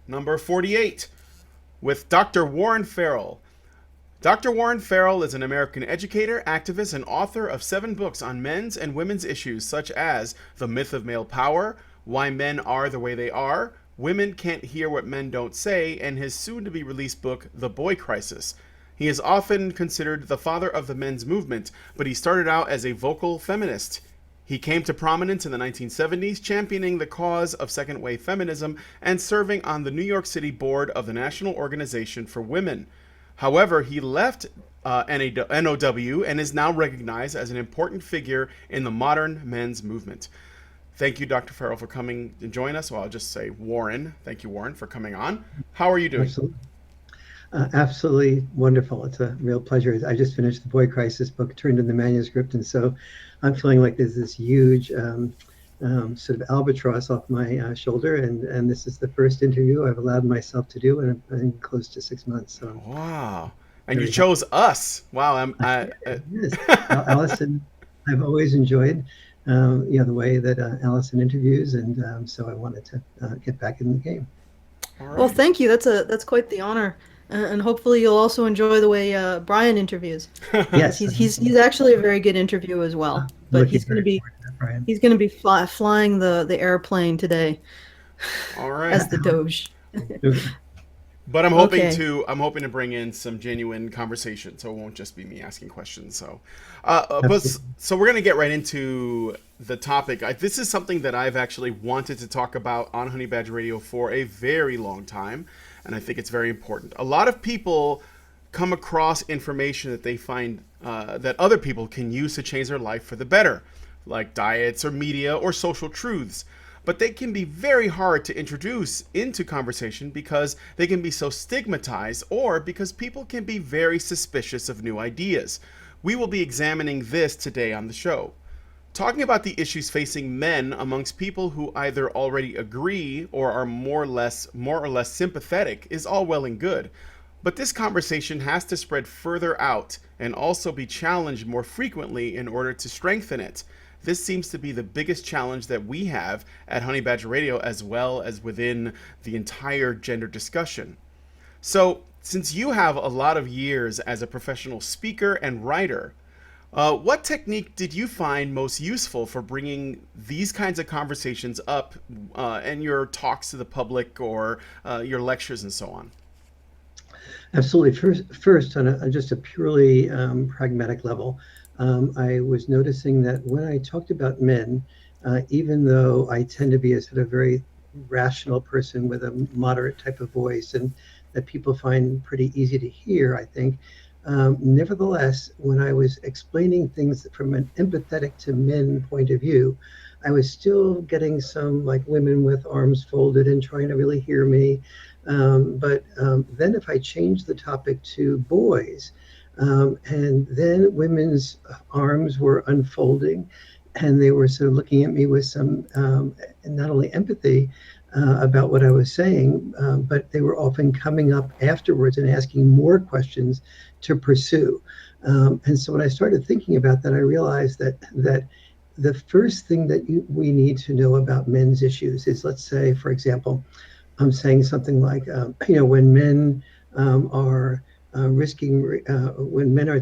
number 48, with Dr. Warren Farrell. Dr. Warren Farrell is an American educator, activist, and author of 7 books on men's and women's issues such as The Myth of Male Power, Why Men Are the Way They Are, Women Can't Hear What Men Don't Say, and his soon to be released book, The Boy Crisis. He is often considered the father of the men's movement, but he started out as a vocal feminist. He came to prominence in the 1970s, championing the cause of second wave feminism and serving on the New York City board of the National Organization for Women. However, he left NOW and is now recognized as an important figure in the modern men's movement. Thank you, Dr. Farrell, for coming and join us. Well, I'll just say Warren. Thank you, Warren, for coming on. How are you doing? Absolutely. Absolutely wonderful. It's a real pleasure. I just finished the Boy Crisis book, turned in the manuscript, and so I'm feeling like there's this huge sort of albatross off my shoulder, and this is the first interview I've allowed myself to do in close to 6 months. So I'm Wow. And you very happy. chose us. Wow. Yes, Allison, I've always enjoyed the way that Allison interviews, and so I wanted to get back in the game. All Well, right. thank you. That's quite the honor, and hopefully you'll also enjoy the way Brian interviews, because Yes, he's actually a very good interviewer as well. But looking very forward to that, Brian. he's going to be flying the airplane today All right. as the Doge. But Okay. I'm hoping to bring in some genuine conversation, so it won't just be me asking questions. So, Absolutely. so we're gonna get right into the topic. This is something that I've actually wanted to talk about on Honey Badger Radio for a very long time, and I think it's very important. A lot of people come across information that they find that other people can use to change their life for the better, like diets or media or social truths. But they can be very hard to introduce into conversation because they can be so stigmatized or because people can be very suspicious of new ideas. We will be examining this today on the show. Talking about the issues facing men amongst people who either already agree or are more or less sympathetic is all well and good. But this conversation has to spread further out and also be challenged more frequently in order to strengthen it. This seems to be the biggest challenge that we have at Honey Badger Radio as well as within the entire gender discussion. So, since you have a lot of years as a professional speaker and writer, what technique did you find most useful for bringing these kinds of conversations up in your talks to the public or your lectures and so on? Absolutely. First on just a purely pragmatic level, I was noticing that when I talked about men, even though I tend to be a sort of very rational person with a moderate type of voice and that people find pretty easy to hear, I think, nevertheless, when I was explaining things from an empathetic to men point of view, I was still getting some like women with arms folded and trying to really hear me. But then if I change the topic to boys, and then women's arms were unfolding and they were sort of looking at me with some not only empathy about what I was saying, but they were often coming up afterwards and asking more questions to pursue. And so when I started thinking about that, I realized that the first thing that we need to know about men's issues is, let's say, for example, I'm saying something like, when men are risking, when men are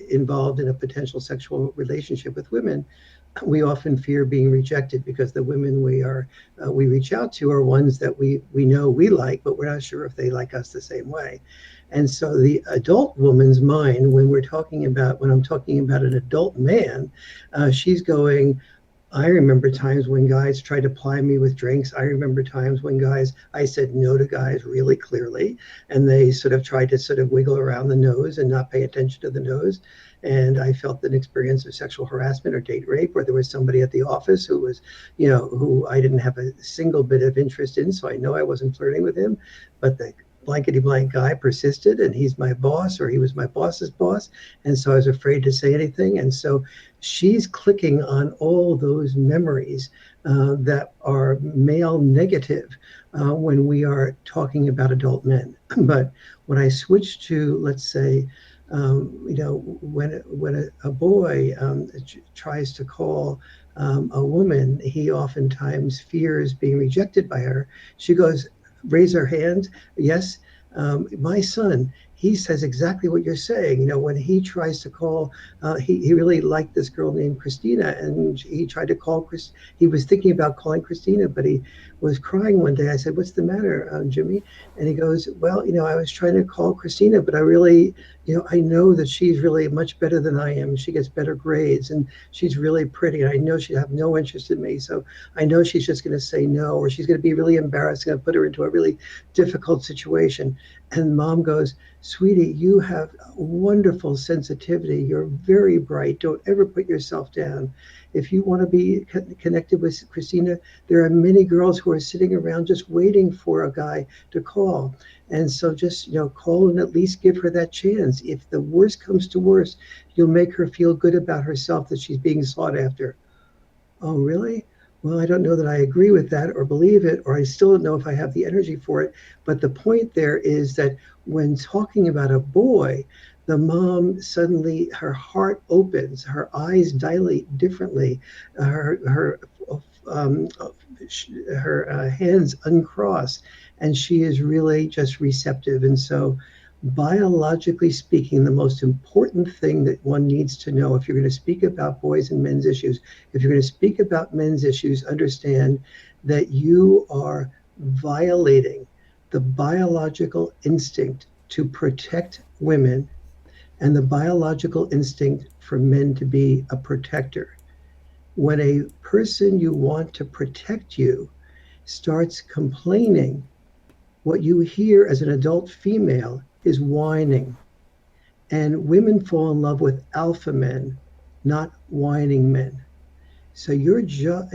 involved in a potential sexual relationship with women, we often fear being rejected because the women we reach out to are ones that we know we like, but we're not sure if they like us the same way. And so the adult woman's mind, when I'm talking about an adult man, she's going, I remember times when guys tried to ply me with drinks. I remember times when I said no to guys really clearly, and they sort of tried to sort of wiggle around the nose and not pay attention to the nose. And I felt an experience of sexual harassment or date rape, where there was somebody at the office who I didn't have a single bit of interest in. So I know I wasn't flirting with him, but the blankety blank guy persisted, and he's my boss, or he was my boss's boss. And so I was afraid to say anything. And so she's clicking on all those memories that are male negative when we are talking about adult men. But when I switch to, let's say, when a boy tries to call a woman, he oftentimes fears being rejected by her. She goes, raise our hands. Yes, my son, he says exactly what you're saying. When he tries to call, he really liked this girl named Christina, and he tried to call Chris. He was thinking about calling Christina, but he was crying one day. I said, "What's the matter, Jimmy?" And he goes, "Well, I was trying to call Christina, but I really, I know that she's really much better than I am. She gets better grades, and she's really pretty. And I know she'd have no interest in me. So I know she's just going to say no, or she's going to be really embarrassed and put her into a really difficult situation." And mom goes, "Sweetie, you have wonderful sensitivity. You're very bright. Don't ever put yourself down. If you want to be connected with Christina, there are many girls who are sitting around just waiting for a guy to call. And so just, call and at least give her that chance. If the worst comes to worst, you'll make her feel good about herself that she's being sought after." "Oh, really? Well, I don't know that I agree with that or believe it, or I still don't know if I have the energy for it." But the point there is that when talking about a boy, the mom suddenly, her heart opens, her eyes dilate differently, her um, her hands uncross, and she is really just receptive. And so, biologically speaking, the most important thing that one needs to know if you're going to speak about boys and men's issues, if you're going to speak about men's issues, understand that you are violating the biological instinct to protect women and the biological instinct for men to be a protector. When a person you want to protect you starts complaining, what you hear as an adult female is whining. And women fall in love with alpha men, not whining men. So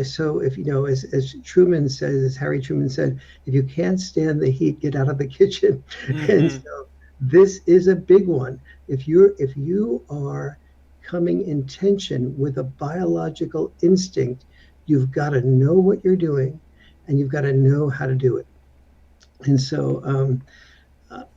so if as Truman says, as Harry Truman said, if you can't stand the heat, get out of the kitchen. And Mm-hmm. so this is a big one. If you are coming in tension with a biological instinct, you've got to know what you're doing, and you've got to know how to do it. And so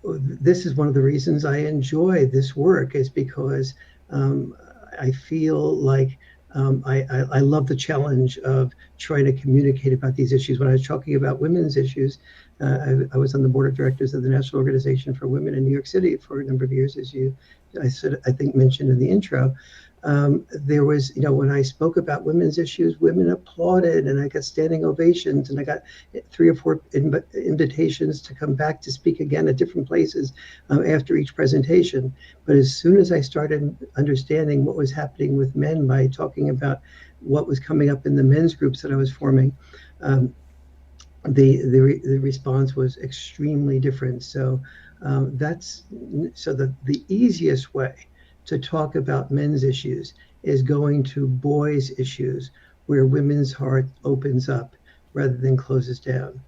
this is one of the reasons I enjoy this work, is because um, I feel like I love the challenge of trying to communicate about these issues. When I was talking about women's issues, I was on the board of directors of the National Organization for Women in New York City for a number of years, as I think mentioned in the intro. There was, when I spoke about women's issues, women applauded, and I got standing ovations, and I got 3 or 4 invitations to come back to speak again at different places after each presentation. But as soon as I started understanding what was happening with men by talking about what was coming up in the men's groups that I was forming, um, the response was extremely different. So that's so the easiest way to talk about men's issues is going to boys' issues, where women's heart opens up rather than closes down.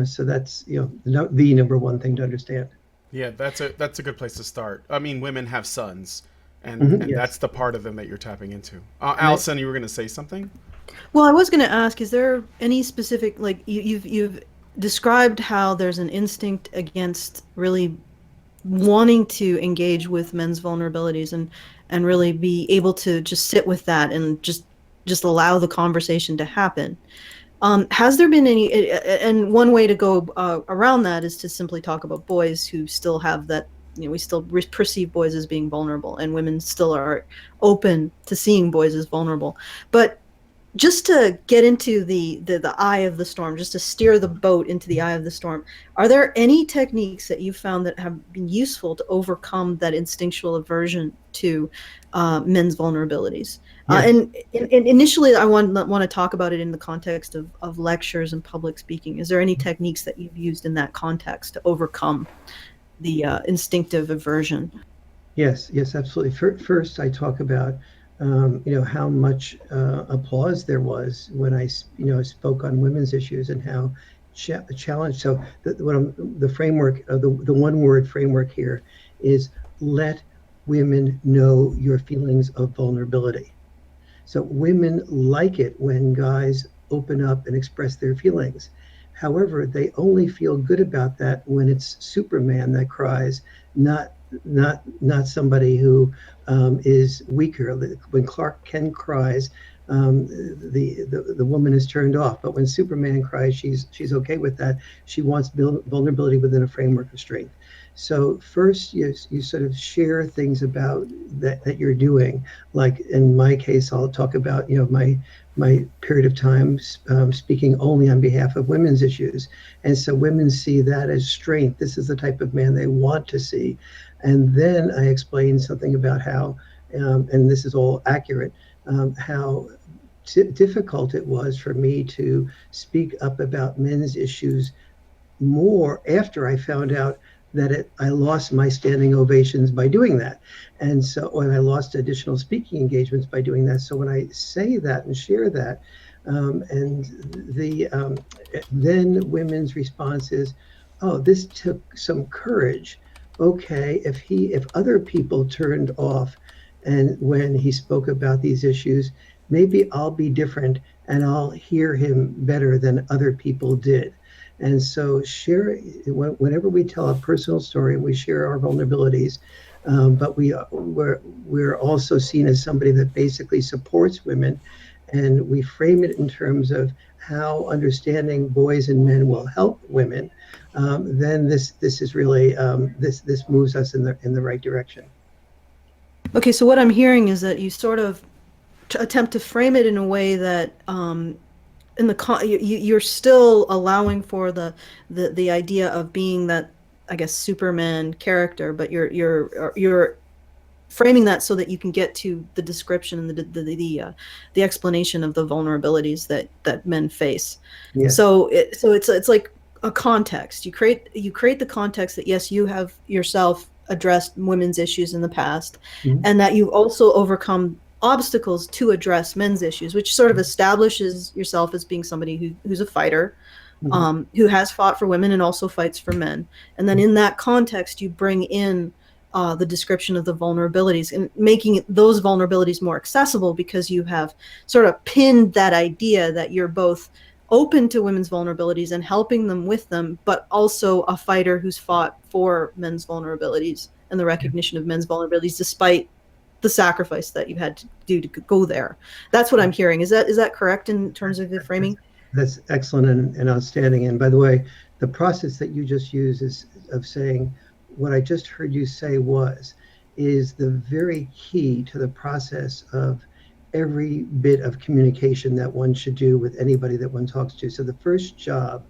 So that's the number one thing to understand. Yeah, that's a good place to start. I mean, women have sons, and that's Yes. the part of them that you're tapping into. And I, Allison, you were going to say something? Well, I was going to ask, is there any specific, like you've described how there's an instinct against really wanting to engage with men's vulnerabilities and really be able to just sit with that and just allow the conversation to happen. Has there been any, and one way to go around that is to simply talk about boys who still have that, we still perceive boys as being vulnerable, and women still are open to seeing boys as vulnerable. But just to get into the eye of the storm, just to steer the boat into the eye of the storm, are there any techniques that you found that have been useful to overcome that instinctual aversion to men's vulnerabilities? yes. And initially, I want to talk about it in the context of lectures and public speaking. Is there any techniques that you've used in that context to overcome the instinctive aversion? Yes, yes, absolutely. First, I talk about how much applause there was when I spoke on women's issues, and how challenged. So the framework, the one word framework here is: let women know your feelings of vulnerability. So women like it when guys open up and express their feelings. However, they only feel good about that when it's Superman that cries, not somebody who is weaker. When Clark Kent cries, the woman is turned off. But when Superman cries, she's okay with that. She wants vulnerability within a framework of strength. So first, you sort of share things about that you're doing. Like in my case, I'll talk about my period of time speaking only on behalf of women's issues, and so women see that as strength. This is the type of man they want to see. And then I explain something about how, and this is all accurate, how difficult it was for me to speak up about men's issues more after I found out that I lost my standing ovations by doing that. And so when I lost additional speaking engagements by doing that. So when I say that and share that, and then women's response is, oh, this took some courage. Okay, if other people turned off and when he spoke about these issues, maybe I'll be different and I'll hear him better than other people did. And so whenever we tell a personal story, we share our vulnerabilities, but we're also seen as somebody that basically supports women, and we frame it in terms of how understanding boys and men will help women. Then this is really this moves us in the right direction. Okay, so what I'm hearing is that you sort of attempt to frame it in a way that you're still allowing for the idea of being that, I guess, Superman character, but you're framing that so that you can get to the description and the explanation of the vulnerabilities that men face. Yes. So it's like a context. You create the context that, yes, you have yourself addressed women's issues in the past, Mhm. and that you've also overcome obstacles to address men's issues, which sort of establishes yourself as being somebody who's a fighter, who has fought for women and also fights for men. And then in that context, you bring in the description of the vulnerabilities and making those vulnerabilities more accessible, because you have sort of pinned that idea that you're both open to women's vulnerabilities and helping them with them, but also a fighter who's fought for men's vulnerabilities and the recognition of men's vulnerabilities despite the sacrifice that you had to do to go there. That's what I'm hearing. Is that correct in terms of the framing? That's excellent and outstanding. And by the way, the process that you just used is of saying what I just heard you say is the very key to the process of every bit of communication that one should do with anybody that one talks to. So the first job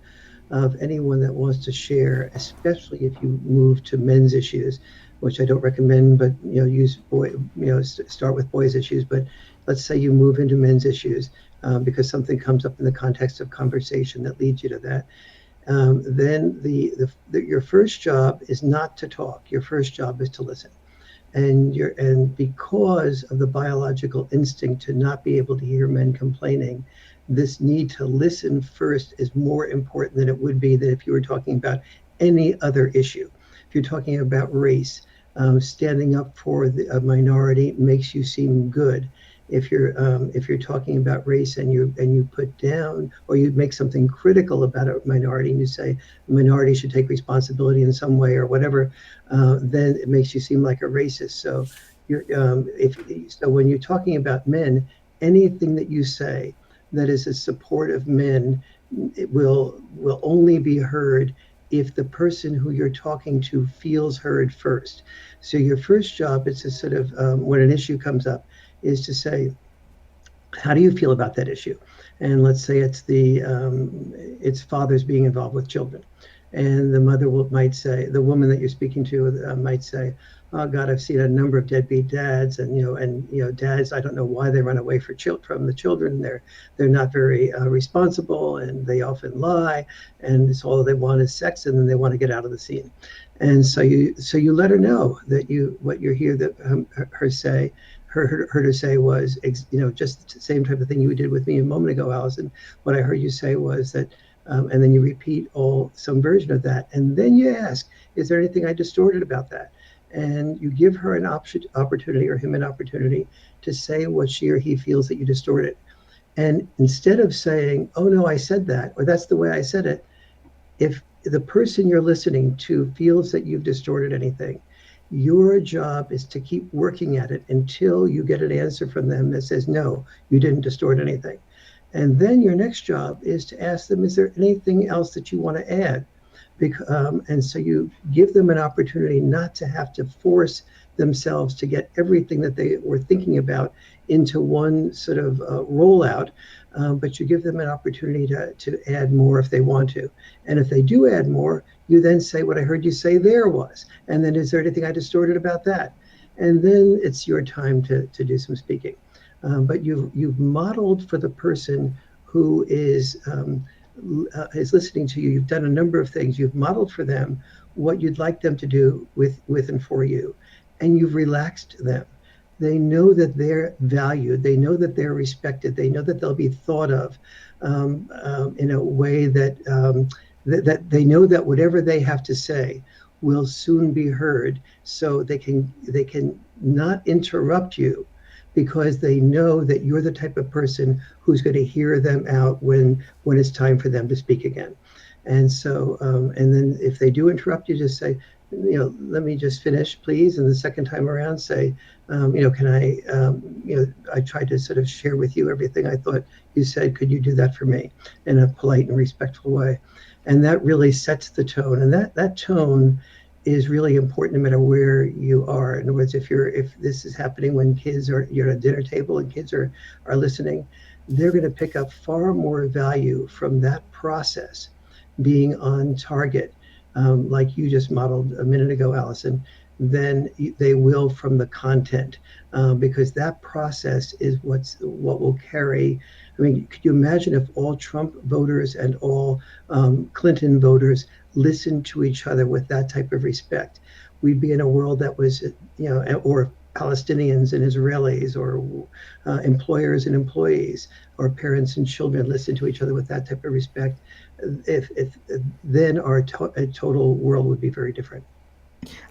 of anyone that wants to share, especially if you move to men's issues, which I don't recommend, but start with boys' issues. But let's say you move into men's issues because something comes up in the context of conversation that leads you to that. Then your first job is not to talk. Your first job is to listen. And because of the biological instinct to not be able to hear men complaining, this need to listen first is more important than it would be that if you were talking about any other issue. If you're talking about race, standing up for a minority makes you seem good. If you're talking about race and you put down or you make something critical about a minority and you say a minority should take responsibility in some way or whatever, then it makes you seem like a racist. So when you're talking about men, anything that you say that is a support of men, it will only be heard if the person who you're talking to feels heard first. So your first job is to sort of, when an issue comes up, is to say, how do you feel about that issue? And let's say it's fathers being involved with children. And the mother might say, the woman that you're speaking to might say, oh God, I've seen a number of deadbeat dads, and dads, I don't know why they run away from the children. They're not very responsible, and they often lie, and it's all they want is sex, and then they want to get out of the scene. And so you let her know that what you hear her to say was, just the same type of thing you did with me a moment ago, Allison. What I heard you say was that, and then you repeat some version of that, and then you ask, is there anything I distorted about that? And you give her an opportunity or him an opportunity to say what she or he feels that you distorted. And instead of saying, oh no, I said that, or that's the way I said it, if the person you're listening to feels that you've distorted anything, Your job is to keep working at it until you get an answer from them that says, no, you didn't distort anything. And then your next job is to ask them, is there anything else that you want to add? And so you give them an opportunity not to have to force themselves to get everything that they were thinking about into one sort of rollout, but you give them an opportunity to add more if they want to. And if they do add more, you then say, what I heard you say there was, and then is there anything I distorted about that? And then it's your time to do some speaking. But you've modeled for the person who is listening to you. You've done a number of things. You've modeled for them what you'd like them to do with and for you, and you've relaxed them. They know that they're valued. They know that they're respected. They know that they'll be thought of in a way that that they know that whatever they have to say will soon be heard. So they can not interrupt you, because they know that you're the type of person who's going to hear them out when it's time for them to speak again. And so, and then if they do interrupt you, just say, let me just finish, please. And the second time around, say, can I, I tried to sort of share with you everything I thought you said. Could you do that for me in a polite and respectful way? And that really sets the tone. And that tone is really important no matter where you are. In other words, if this is happening when you're at a dinner table and kids are listening, they're going to pick up far more value from that process being on target, like you just modeled a minute ago, Allison, than they will from the content, because that process is what will carry. I mean, could you imagine if all Trump voters and all Clinton voters listened to each other with that type of respect? We'd be in a world that was, or Palestinians and Israelis, or employers and employees, or parents and children listen to each other with that type of respect. If then our total world would be very different.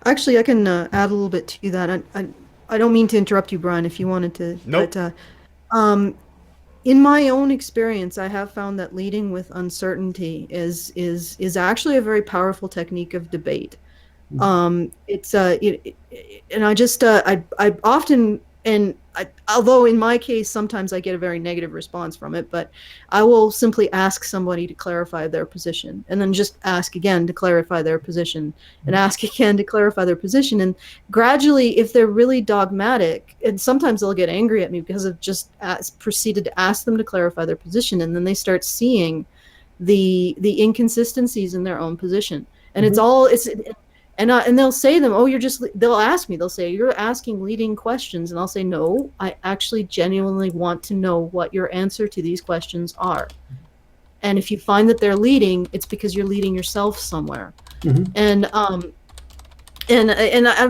Actually, I can add a little bit to that. I don't mean to interrupt you, Brian, if you wanted to. Nope. But in my own experience, I have found that leading with uncertainty is actually a very powerful technique of debate. It's and I just I often, although in my case sometimes I get a very negative response from it, but I will simply ask somebody to clarify their position, and then just ask again to clarify their position, and ask again to clarify their position. And gradually, if they're really dogmatic, and sometimes they'll get angry at me because I've just proceeded to ask them to clarify their position, and then they start seeing the inconsistencies in their own position, and and they'll say them, they'll ask me, they'll say, you're asking leading questions. And I'll say, no, I actually genuinely want to know what your answer to these questions are. And if you find that they're leading, it's because you're leading yourself somewhere. Mm-hmm. And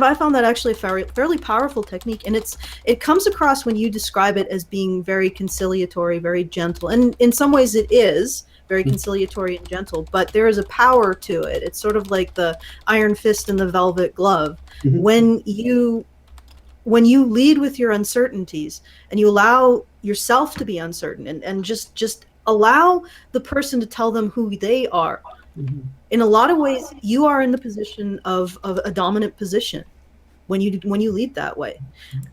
I found that actually a fairly powerful technique. And it comes across when you describe it as being very conciliatory, very gentle. And in some ways it is very conciliatory and gentle, but there is a power to it. It's sort of like the iron fist and the velvet glove. Mm-hmm. When you lead with your uncertainties and you allow yourself to be uncertain, and just allow the person to tell them who they are. Mm-hmm. In a lot of ways, you are in the position of a dominant position when you lead that way.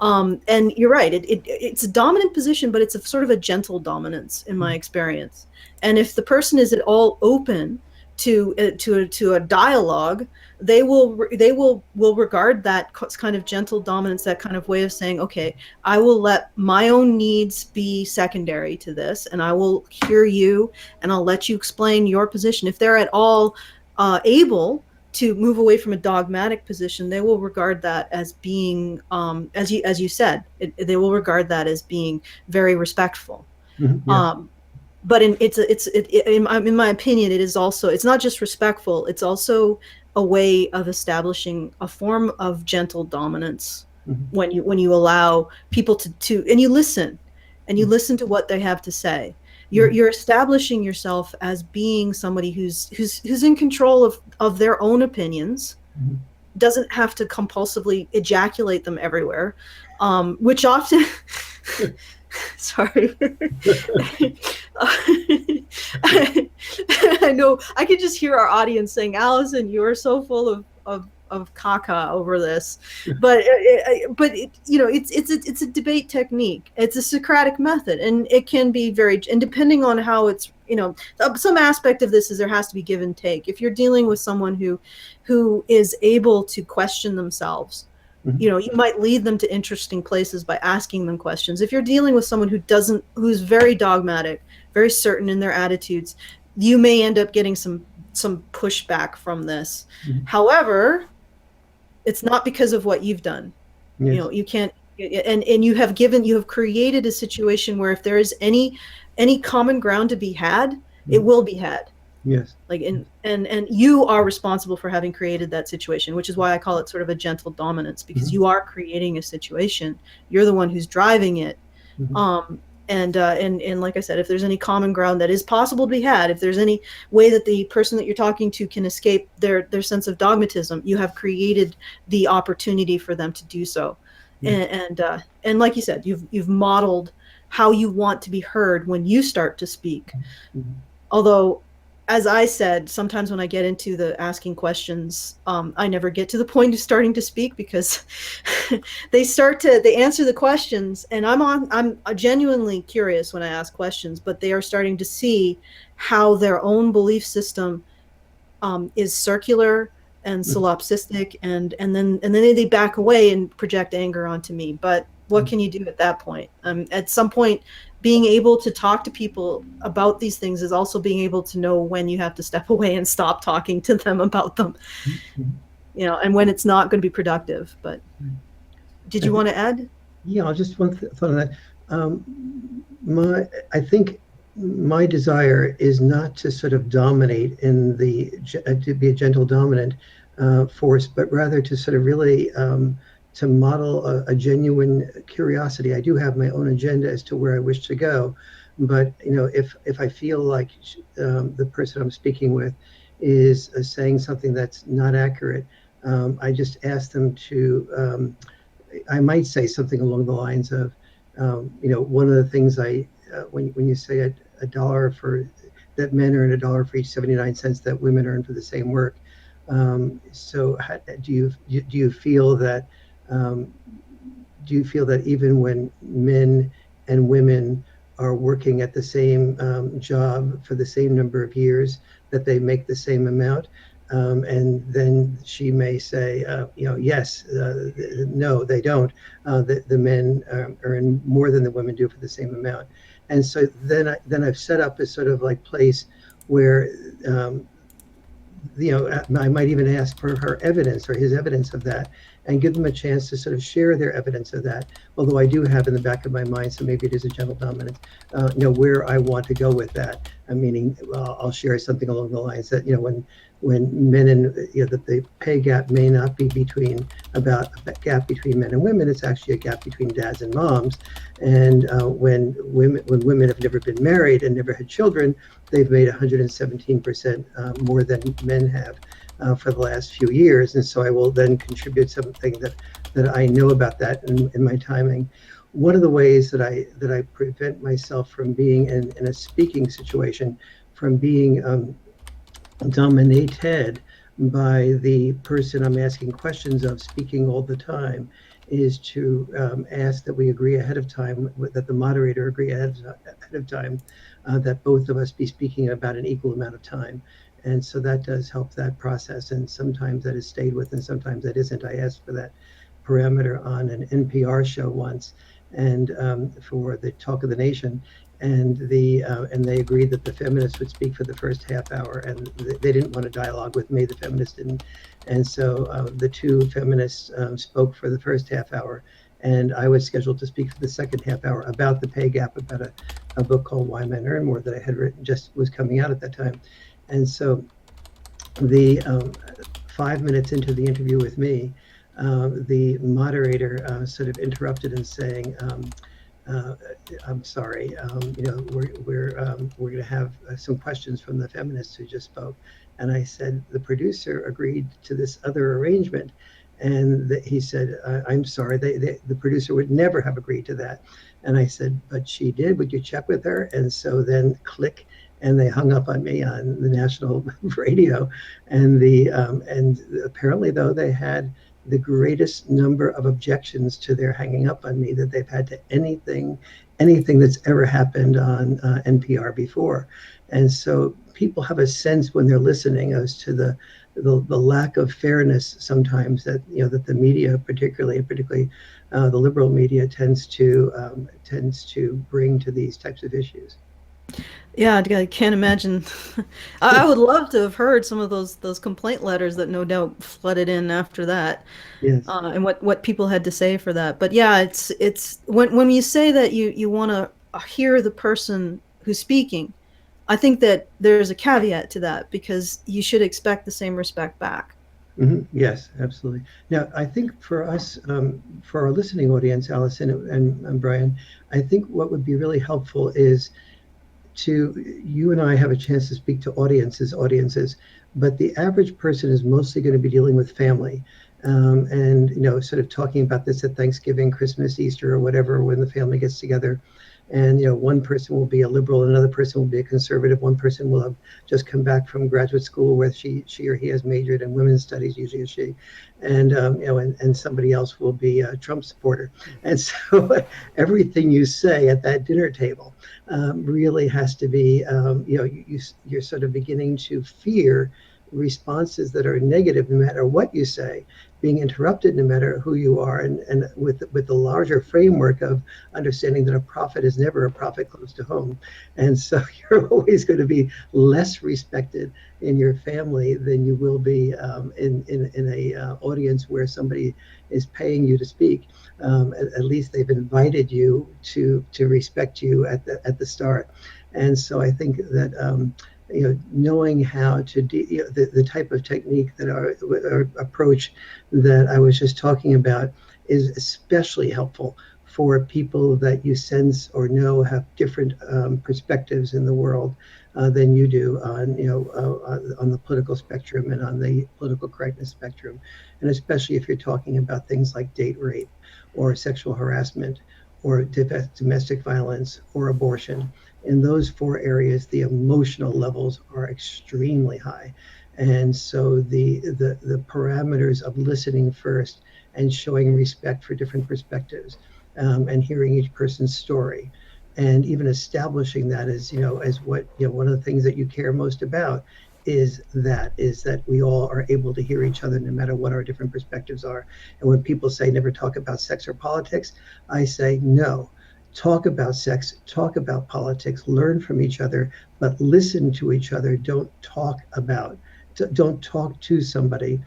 And you're right, it's a dominant position, but it's a sort of a gentle dominance in my experience. And if the person is at all open to a dialogue, they will regard that kind of gentle dominance, that kind of way of saying, okay, I will let my own needs be secondary to this, and I will hear you, and I'll let you explain your position. If they're at all able to move away from a dogmatic position, they will regard that as being, as you said, they will regard that as being very respectful. Mm-hmm, yeah. But in my opinion, it is also, it's not just respectful, it's also a way of establishing a form of gentle dominance. Mm-hmm. when you allow people to and you listen to what they have to say. You're establishing yourself as being somebody who's in control of their own opinions, mm-hmm. doesn't have to compulsively ejaculate them everywhere, which often sorry. I know I can just hear our audience saying, Allison, you are so full of of caca over this, but it's a debate technique. It's a Socratic method, and it can be and depending on how it's, some aspect of this is there has to be give and take. If you're dealing with someone who is able to question themselves, you might lead them to interesting places by asking them questions. If you're dealing with someone who's very dogmatic, very certain in their attitudes, you may end up getting some pushback from this. However, it's not because of what you've done. Yes. You can't, and you have created a situation where if there is any common ground to be had, it will be had. Yes. Like, and you are responsible for having created that situation, which is why I call it sort of a gentle dominance, because you are creating a situation. You're the one who's driving it. And like I said, if there's any common ground that is possible to be had, if there's any way that the person that you're talking to can escape their sense of dogmatism, you have created the opportunity for them to do so. And like you said, you've modeled how you want to be heard when you start to speak. Although, as I said, sometimes when I get into the asking questions, I never get to the point of starting to speak, because they answer the questions, and I'm genuinely curious when I ask questions, but they are starting to see how their own belief system is circular and solipsistic, and then they back away and project anger onto me. But what can you do at that point? At some point, being able to talk to people about these things is also being able to know when you have to step away and stop talking to them about them, and when it's not going to be productive. But did you want to add? Yeah, I'll just one thought on that. I think my desire is not to sort of dominate to be a gentle dominant force, but rather to sort of really to model a genuine curiosity. I do have my own agenda as to where I wish to go, but if I feel like the person I'm speaking with is saying something that's not accurate, I just ask them to. I might say something along the lines of, one of the things when you say a dollar for that men earn $1 for each 79 cents that women earn for the same work. So do you feel that? Do you feel that even when men and women are working at the same job for the same number of years, that they make the same amount? And then she may say, yes, no, they don't. The men earn more than the women do for the same amount. And so then I've set up a sort of like place where I might even ask for her evidence or his evidence of that, and give them a chance to sort of share their evidence of that. Although I do have in the back of my mind, so maybe it is a gentle dominance, where I want to go with that. Meaning, I'll share something along the lines that, when men and that the pay gap may not be about a gap between men and women, it's actually a gap between dads and moms. And when women have never been married and never had children, they've made 117% more than men have for the last few years. And so I will then contribute something that I know about that in my timing. One of the ways that I prevent myself from being in a speaking situation, from being dominated by the person I'm asking questions of speaking all the time, is to ask that we agree ahead of time, that the moderator agree ahead of time, that both of us be speaking about an equal amount of time. And so that does help that process. And sometimes that is stayed with, and sometimes that isn't. I asked for that parameter on an NPR show once, and for the Talk of the Nation, and they agreed that the feminists would speak for the first half hour, and they didn't want a dialogue with me. The feminists didn't, and so the two feminists spoke for the first half hour, and I was scheduled to speak for the second half hour about the pay gap, about a book called Why Men Earn More that I had written, just was coming out at that time. And so the 5 minutes into the interview with me, the moderator sort of interrupted and saying, I'm sorry, we're going to have some questions from the feminists who just spoke. And I said, the producer agreed to this other arrangement. And he said, I'm sorry, the producer would never have agreed to that. And I said, but she did, would you check with her? And so then click, and they hung up on me on the national radio. And apparently, though, they had the greatest number of objections to their hanging up on me that they've had to anything that's ever happened on NPR before. And so people have a sense when they're listening as to the lack of fairness sometimes that that the media, particularly the liberal media, tends to bring to these types of issues. Yeah, I can't imagine. I would love to have heard some of those complaint letters that no doubt flooded in after that, Yes. and what people had to say for that. But yeah, it's when you say that you want to hear the person who's speaking, I think that there's a caveat to that because you should expect the same respect back. Yes, absolutely. Now, I think for us, for our listening audience, Allison and Brian, I think what would be really helpful is you and I have a chance to speak to audiences, but the average person is mostly going to be dealing with family. And sort of talking about this at Thanksgiving, Christmas, Easter, or whatever, when the family gets together. And one person will be a liberal, another person will be a conservative, one person will have just come back from graduate school where she or he has majored in women's studies, usually a she, and and somebody else will be a Trump supporter. And so everything you say at that dinner table really has to be, you're sort of beginning to fear responses that are negative no matter what you say, being interrupted no matter who you are, and with the larger framework of understanding that a prophet is never a prophet close to home. And so you're always going to be less respected in your family than you will be in a audience where somebody is paying you to speak. At least they've invited you to respect you at the start. And so I think that knowing how to the type of technique that our approach that I was just talking about is especially helpful for people that you sense or know have different perspectives in the world than you do on the political spectrum and on the political correctness spectrum, and especially if you're talking about things like date rape or sexual harassment or domestic violence or abortion. In those four areas, the emotional levels are extremely high. And so the parameters of listening first and showing respect for different perspectives and hearing each person's story and even establishing that as what one of the things that you care most about is that we all are able to hear each other no matter what our different perspectives are. And when people say never talk about sex or politics, I say no. Talk about sex, talk about politics, learn from each other, but listen to each other. Don't talk to somebody,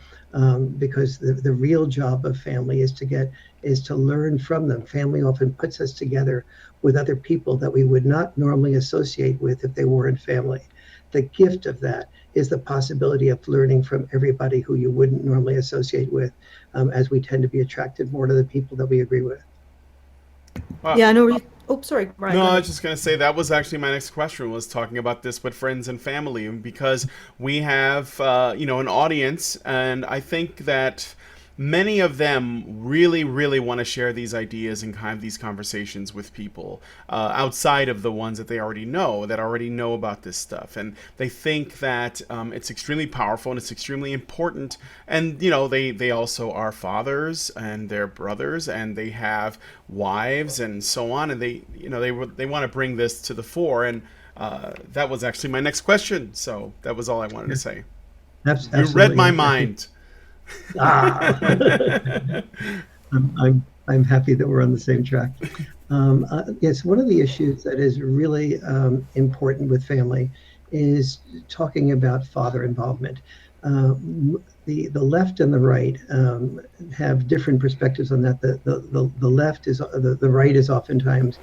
because the real job of family is to learn from them. Family often puts us together with other people that we would not normally associate with if they weren't family. The gift of that is the possibility of learning from everybody who you wouldn't normally associate with, as we tend to be attracted more to the people that we agree with. Yeah, I know. Oh, sorry, Brian. No, Go I ahead. was just going to say that was actually my next question, was talking about this with friends and family, and because we have an audience, and I think that many of them really, really want to share these ideas and have these conversations with people outside of the ones that they already know about this stuff, and they think that it's extremely powerful and it's extremely important. And they also are fathers and they're brothers and they have wives and so on, and they want to bring this to the fore. And that was actually my next question, so that was all I wanted to say. You read Absolutely. my mind. Ah. I'm happy that we're on the same track. Yes, one of the issues that is really important with family is talking about father involvement. The left and the right have different perspectives on that. The left is the right is oftentimes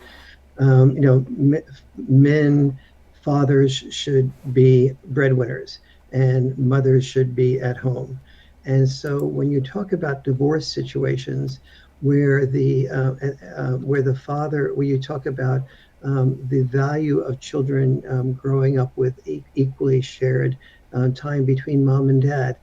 men, fathers should be breadwinners and mothers should be at home. And so when you talk about divorce situations where where you talk about the value of children growing up with equally shared time between mom and dad,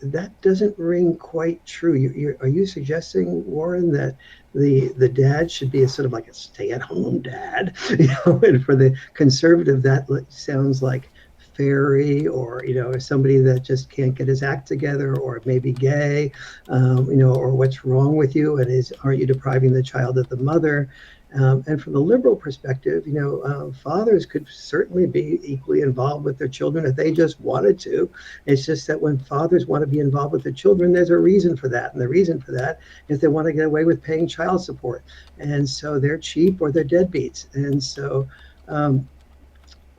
that doesn't ring quite true. Are you suggesting, Warren, that the dad should be a sort of like a stay-at-home dad? And for the conservative, that sounds like fairy, or somebody that just can't get his act together, or maybe gay, or what's wrong with you, and aren't you depriving the child of the mother? And from the liberal perspective, fathers could certainly be equally involved with their children if they just wanted to. It's just that when fathers want to be involved with their children, there's a reason for that. And the reason for that is they want to get away with paying child support. And so they're cheap or they're deadbeats. And so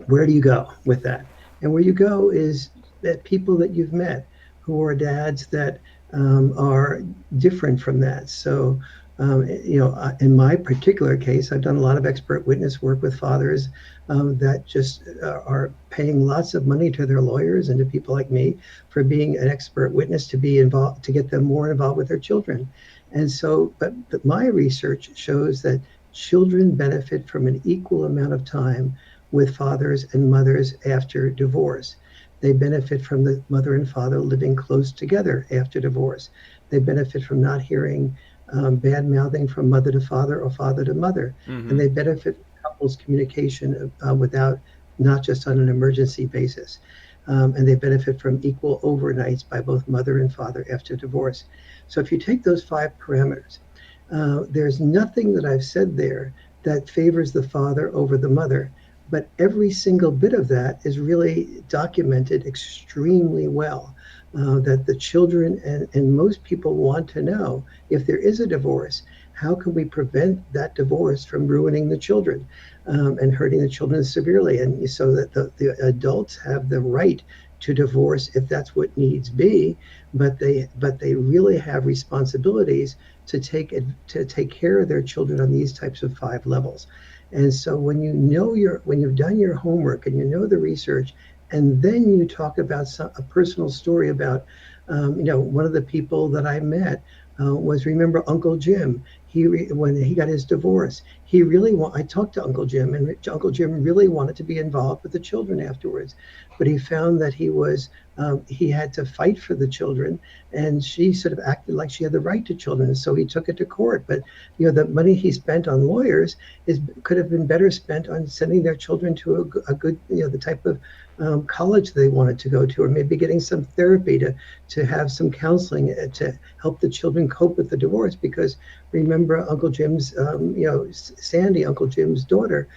where do you go with that? And where you go is that people that you've met who are dads that are different from that. So in my particular case, I've done a lot of expert witness work with fathers that just are paying lots of money to their lawyers and to people like me for being an expert witness to be involved, to get them more involved with their children. And so, but my research shows that children benefit from an equal amount of time with fathers and mothers after divorce. They benefit from the mother and father living close together after divorce. They benefit from not hearing bad mouthing from mother to father or father to mother. Mm-hmm. And they benefit from couples communication without, not just on an emergency basis. And they benefit from equal overnights by both mother and father after divorce. So if you take those 5 parameters, there's nothing that I've said there that favors the father over the mother. But every single bit of that is really documented extremely well. That the children and most people want to know, if there is a divorce, how can we prevent that divorce from ruining the children and hurting the children severely? And so that the adults have the right to divorce if that's what needs be, but they really have responsibilities to take care of their children on these types of 5 levels. And so when you've done your homework and you know the research, and then you talk about a personal story about, one of the people that I met was, remember Uncle Jim? When he got his divorce, I talked to Uncle Jim, and Uncle Jim really wanted to be involved with the children afterwards, but he found that he had to fight for the children, and she sort of acted like she had the right to children, so he took it to court. But the money he spent on lawyers could have been better spent on sending their children to a good, the type of college they wanted to go to, or maybe getting some therapy to have some counseling to help the children cope with the divorce. Because remember Uncle Jim's, Sandy, Uncle Jim's daughter,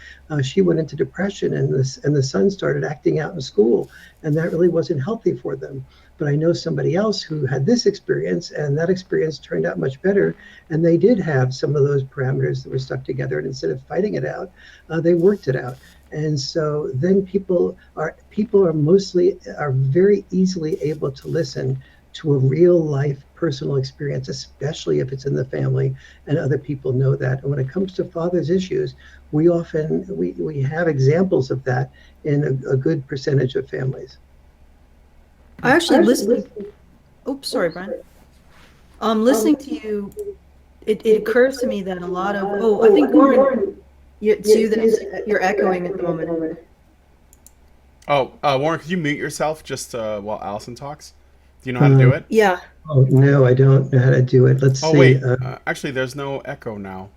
she went into depression, and the son started acting out in school, and that really wasn't healthy for them. But I know somebody else who had this experience, and that experience turned out much better, and they did have some of those parameters that were stuck together, and instead of fighting it out, they worked it out. And so then people are very easily able to listen to a real life personal experience, especially if it's in the family and other people know that. And when it comes to fathers' issues, we often we have examples of that in a good percentage of families. I actually listened. Oops, sorry, Brian. Listening to you, it occurs to me that a lot of I think Warren, it's you that you're echoing at the moment. Warren, could you mute yourself just while Allison talks? Do you know how to do it? Yeah. Oh no, I don't know how to do it. Let's see. Oh wait, actually, there's no echo now.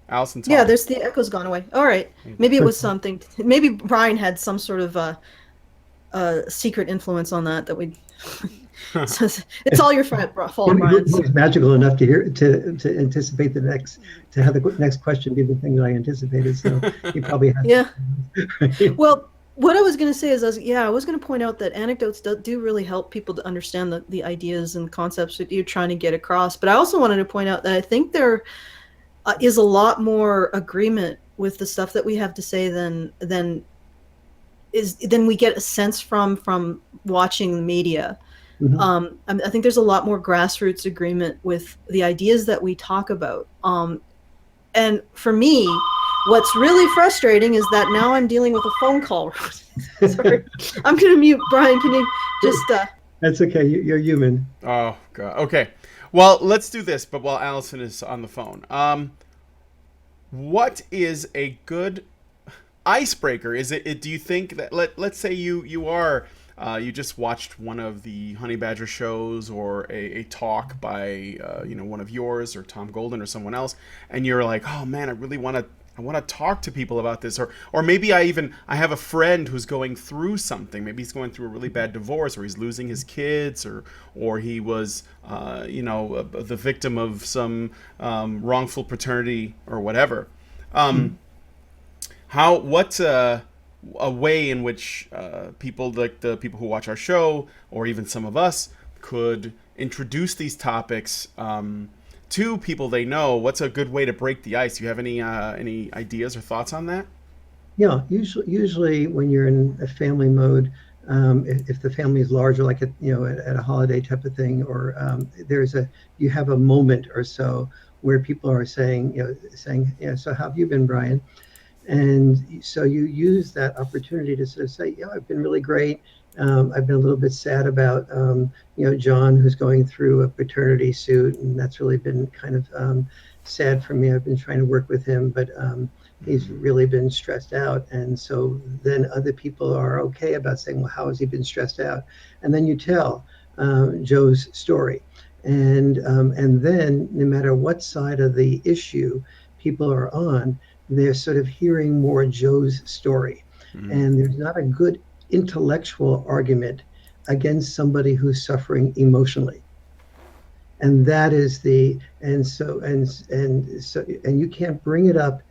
Allison, talk. Yeah, the echo's gone away. All right, maybe it was something. Maybe Brian had some sort of secret influence on that we. So it's all your fault, Brian. He's magical enough to anticipate to have the next question be the thing that I anticipated. So he probably has. Yeah. Right? Well, what I was going to say is, I was going to point out that anecdotes do really help people to understand the ideas and concepts that you're trying to get across. But I also wanted to point out that I think there is a lot more agreement with the stuff that we have to say than we get a sense from watching the media. Mm-hmm. I think there's a lot more grassroots agreement with the ideas that we talk about. And for me, what's really frustrating is that now I'm dealing with a phone call. Sorry, I'm going to mute. Brian, can you just... That's okay. You're human. Oh, God. Okay. Well, let's do this, but while Allison is on the phone. What is a good icebreaker? Is it? Do you think that let's say you are you just watched one of the Honey Badger shows or a talk by one of yours or Tom Golden or someone else, and you're like, oh man, I want to talk to people about this, or maybe I have a friend who's going through something. Maybe he's going through a really bad divorce, or he's losing his kids, or he was the victim of some wrongful paternity or whatever. What's a way in which people like the people who watch our show, or even some of us, could introduce these topics to people they know? What's a good way to break the ice? Do you have any ideas or thoughts on that? Yeah, usually when you're in a family mode, if the family is larger, like at a holiday type of thing, or you have a moment or so where people are saying, so how have you been, Brian? And so you use that opportunity to sort of say, yeah, I've been really great. I've been a little bit sad about, John, who's going through a paternity suit, and that's really been kind of sad for me. I've been trying to work with him, but he's really been stressed out. And so then other people are okay about saying, well, how has he been stressed out? And then you tell Joe's story. And then no matter what side of the issue people are on, they're sort of hearing more Joe's story. And there's not a good intellectual argument against somebody who's suffering emotionally. And that is and you can't bring it up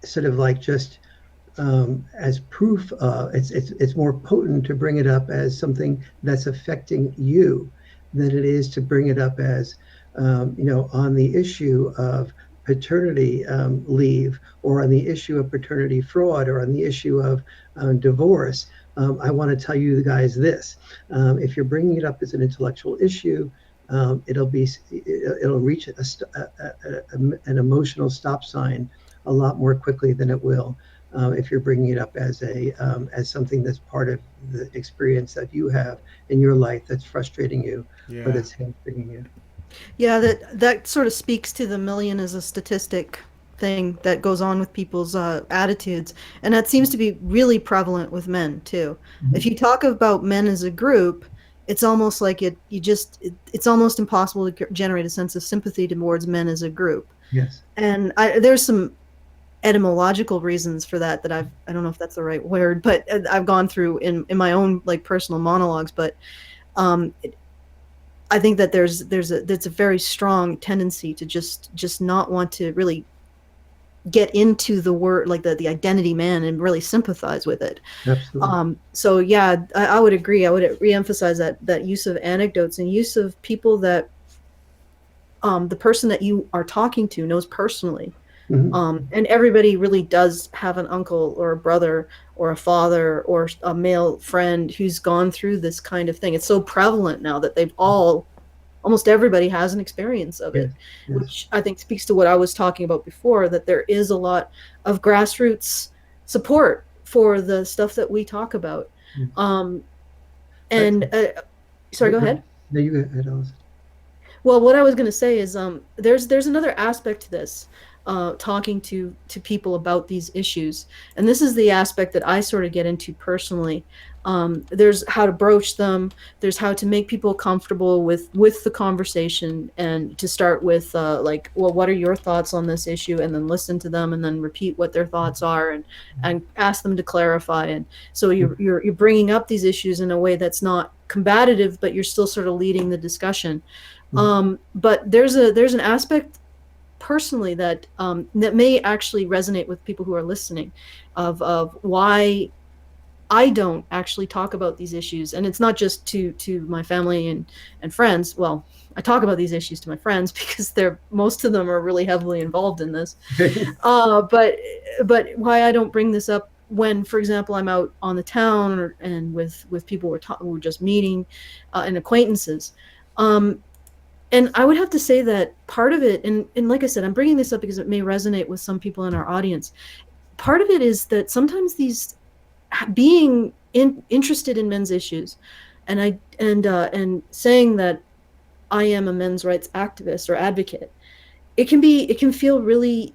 sort of like just as proof of, it's more potent to bring it up as something that's affecting you than it is to bring it up as on the issue of paternity leave, or on the issue of paternity fraud, or on the issue of divorce. I want to tell you guys this: if you're bringing it up as an intellectual issue, it'll reach an emotional stop sign a lot more quickly than it will if you're bringing it up as something that's part of the experience that you have in your life that's frustrating you, or that's hamstringing you. Yeah, that sort of speaks to the million as a statistic thing that goes on with people's attitudes, and that seems to be really prevalent with men too. If you talk about men as a group, it's almost like it's almost impossible to generate a sense of sympathy towards men as a group. Yes. And there's some etymological reasons for that I don't know if that's the right word, but I've gone through in my own like personal monologues, but I think that that's a very strong tendency to just not want to really get into the word, like the identity man, and really sympathize with it. Absolutely. So yeah, I would agree. I would reemphasize that use of anecdotes and use of people that the person that you are talking to knows personally. And everybody really does have an uncle or a brother or a father or a male friend who's gone through this kind of thing. It's so prevalent now that almost everybody has an experience of it, yes. Which I think speaks to what I was talking about before, that there is a lot of grassroots support for the stuff that we talk about. Sorry, go ahead. No, you go ahead, Alice. Well, what I was going to say is there's another aspect to this, talking to people about these issues. And this is the aspect that I sort of get into personally. There's how to broach them. There's how to make people comfortable with the conversation, and to start with like, well, what are your thoughts on this issue? And then listen to them, and then repeat what their thoughts are, and ask them to clarify. And so you're bringing up these issues in a way that's not combative, but you're still sort of leading the discussion. But there's an aspect personally that may actually resonate with people who are listening, of why I don't actually talk about these issues. And it's not just to my family and friends. Well, I talk about these issues to my friends because most of them are really heavily involved in this. But why I don't bring this up when, for example, I'm out on the town and with people we're just meeting, and acquaintances. And I would have to say that part of it, and like I said, I'm bringing this up because it may resonate with some people in our audience. Part of it is that sometimes being interested in men's issues, and saying that I am a men's rights activist or advocate, it can feel really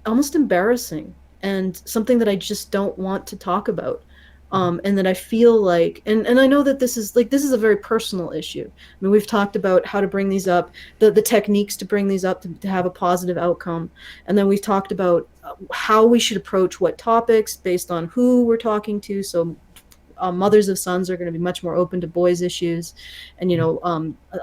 almost embarrassing, and something that I just don't want to talk about. And that I feel like, and I know that this is a very personal issue. I mean, we've talked about how to bring these up, the techniques to bring these up to have a positive outcome. And then we've talked about how we should approach what topics based on who we're talking to. So mothers of sons are going to be much more open to boys' issues, and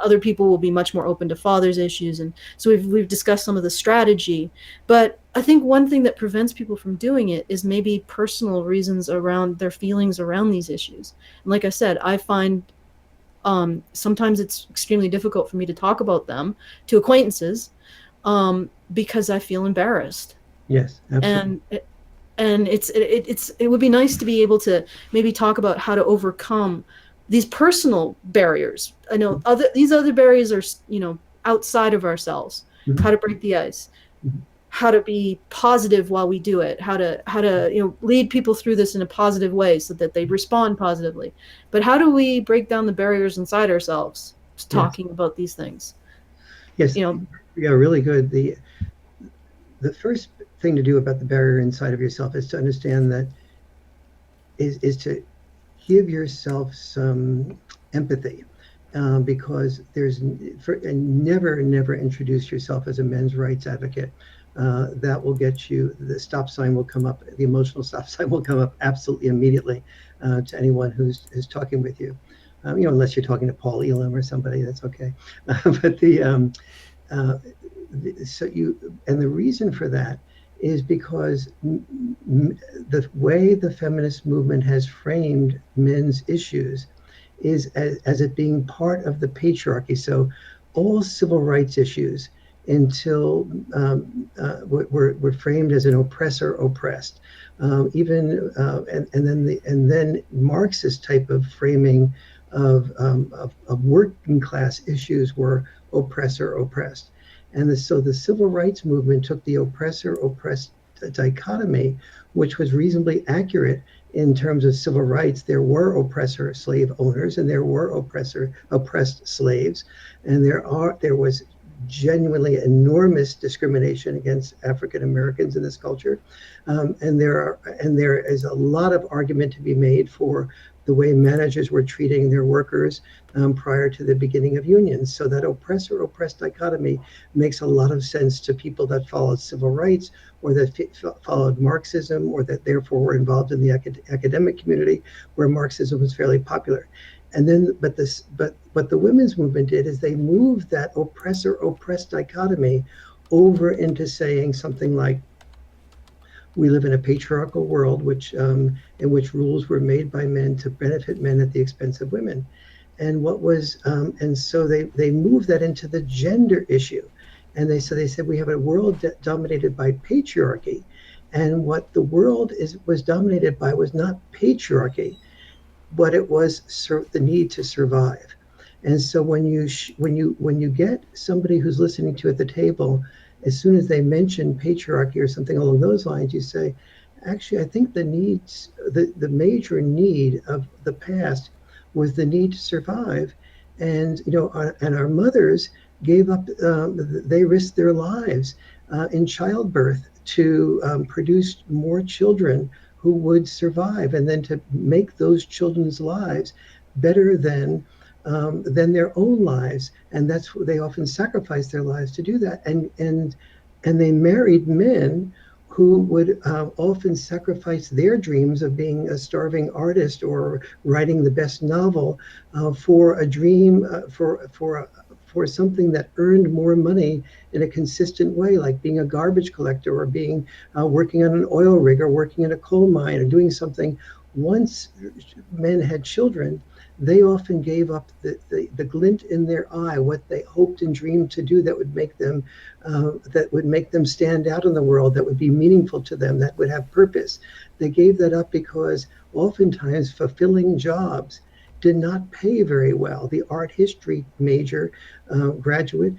other people will be much more open to fathers' issues. And so we've discussed some of the strategy, but I think one thing that prevents people from doing it is maybe personal reasons around their feelings around these issues. And like I said, I find sometimes it's extremely difficult for me to talk about them to acquaintances because I feel embarrassed. Yes, absolutely. And it would be nice to be able to maybe talk about how to overcome these personal barriers. I know these other barriers are outside of ourselves. Mm-hmm. How to break the ice, mm-hmm. how to be positive while we do it, how to lead people through this in a positive way so that they respond positively. But how do we break down the barriers inside ourselves talking about these things? Yes, yeah, really good. The first thing to do about the barrier inside of yourself is to understand that is to give yourself some empathy, because never introduce yourself as a men's rights advocate. That will get you, the stop sign will come up, the emotional stop sign will come up absolutely immediately to anyone who's talking with you. Unless you're talking to Paul Elam or somebody, that's okay. But the reason for that is because the way the feminist movement has framed men's issues is as it being part of the patriarchy. So all civil rights issues until were framed as an oppressor oppressed. And then Marxist type of framing of working class issues were oppressor oppressed. And so the civil rights movement took the oppressor-oppressed dichotomy, which was reasonably accurate in terms of civil rights. There were oppressor slave owners, and there were oppressed slaves, and there was genuinely enormous discrimination against African Americans in this culture, and there is a lot of argument to be made for the way managers were treating their workers prior to the beginning of unions. So that oppressor-oppressed dichotomy makes a lot of sense to people that followed civil rights, or that followed Marxism, or that therefore were involved in the academic community where Marxism was fairly popular. And then, but what the women's movement did is they moved that oppressor-oppressed dichotomy over into saying something like, we live in a patriarchal world in which rules were made by men to benefit men at the expense of women. And so they moved that into the gender issue. And they said we have a world dominated by patriarchy, and what the world was dominated by was not patriarchy, but it was the need to survive. And so when you get somebody who's listening to you at the table, as soon as they mention patriarchy or something along those lines, you say, actually, I think the major need of the past was the need to survive. And our mothers gave up, they risked their lives in childbirth to produce more children who would survive, and then to make those children's lives better than their own lives. And that's what they often sacrificed their lives to do that. And they married men who would often sacrifice their dreams of being a starving artist or writing the best novel for a dream, for something that earned more money in a consistent way, like being a garbage collector, or being working on an oil rig, or working in a coal mine, or doing something. Once men had children, they often gave up the glint in their eye, what they hoped and dreamed to do that would make them stand out in the world, that would be meaningful to them, that would have purpose. They gave that up because oftentimes fulfilling jobs did not pay very well. The art history major graduate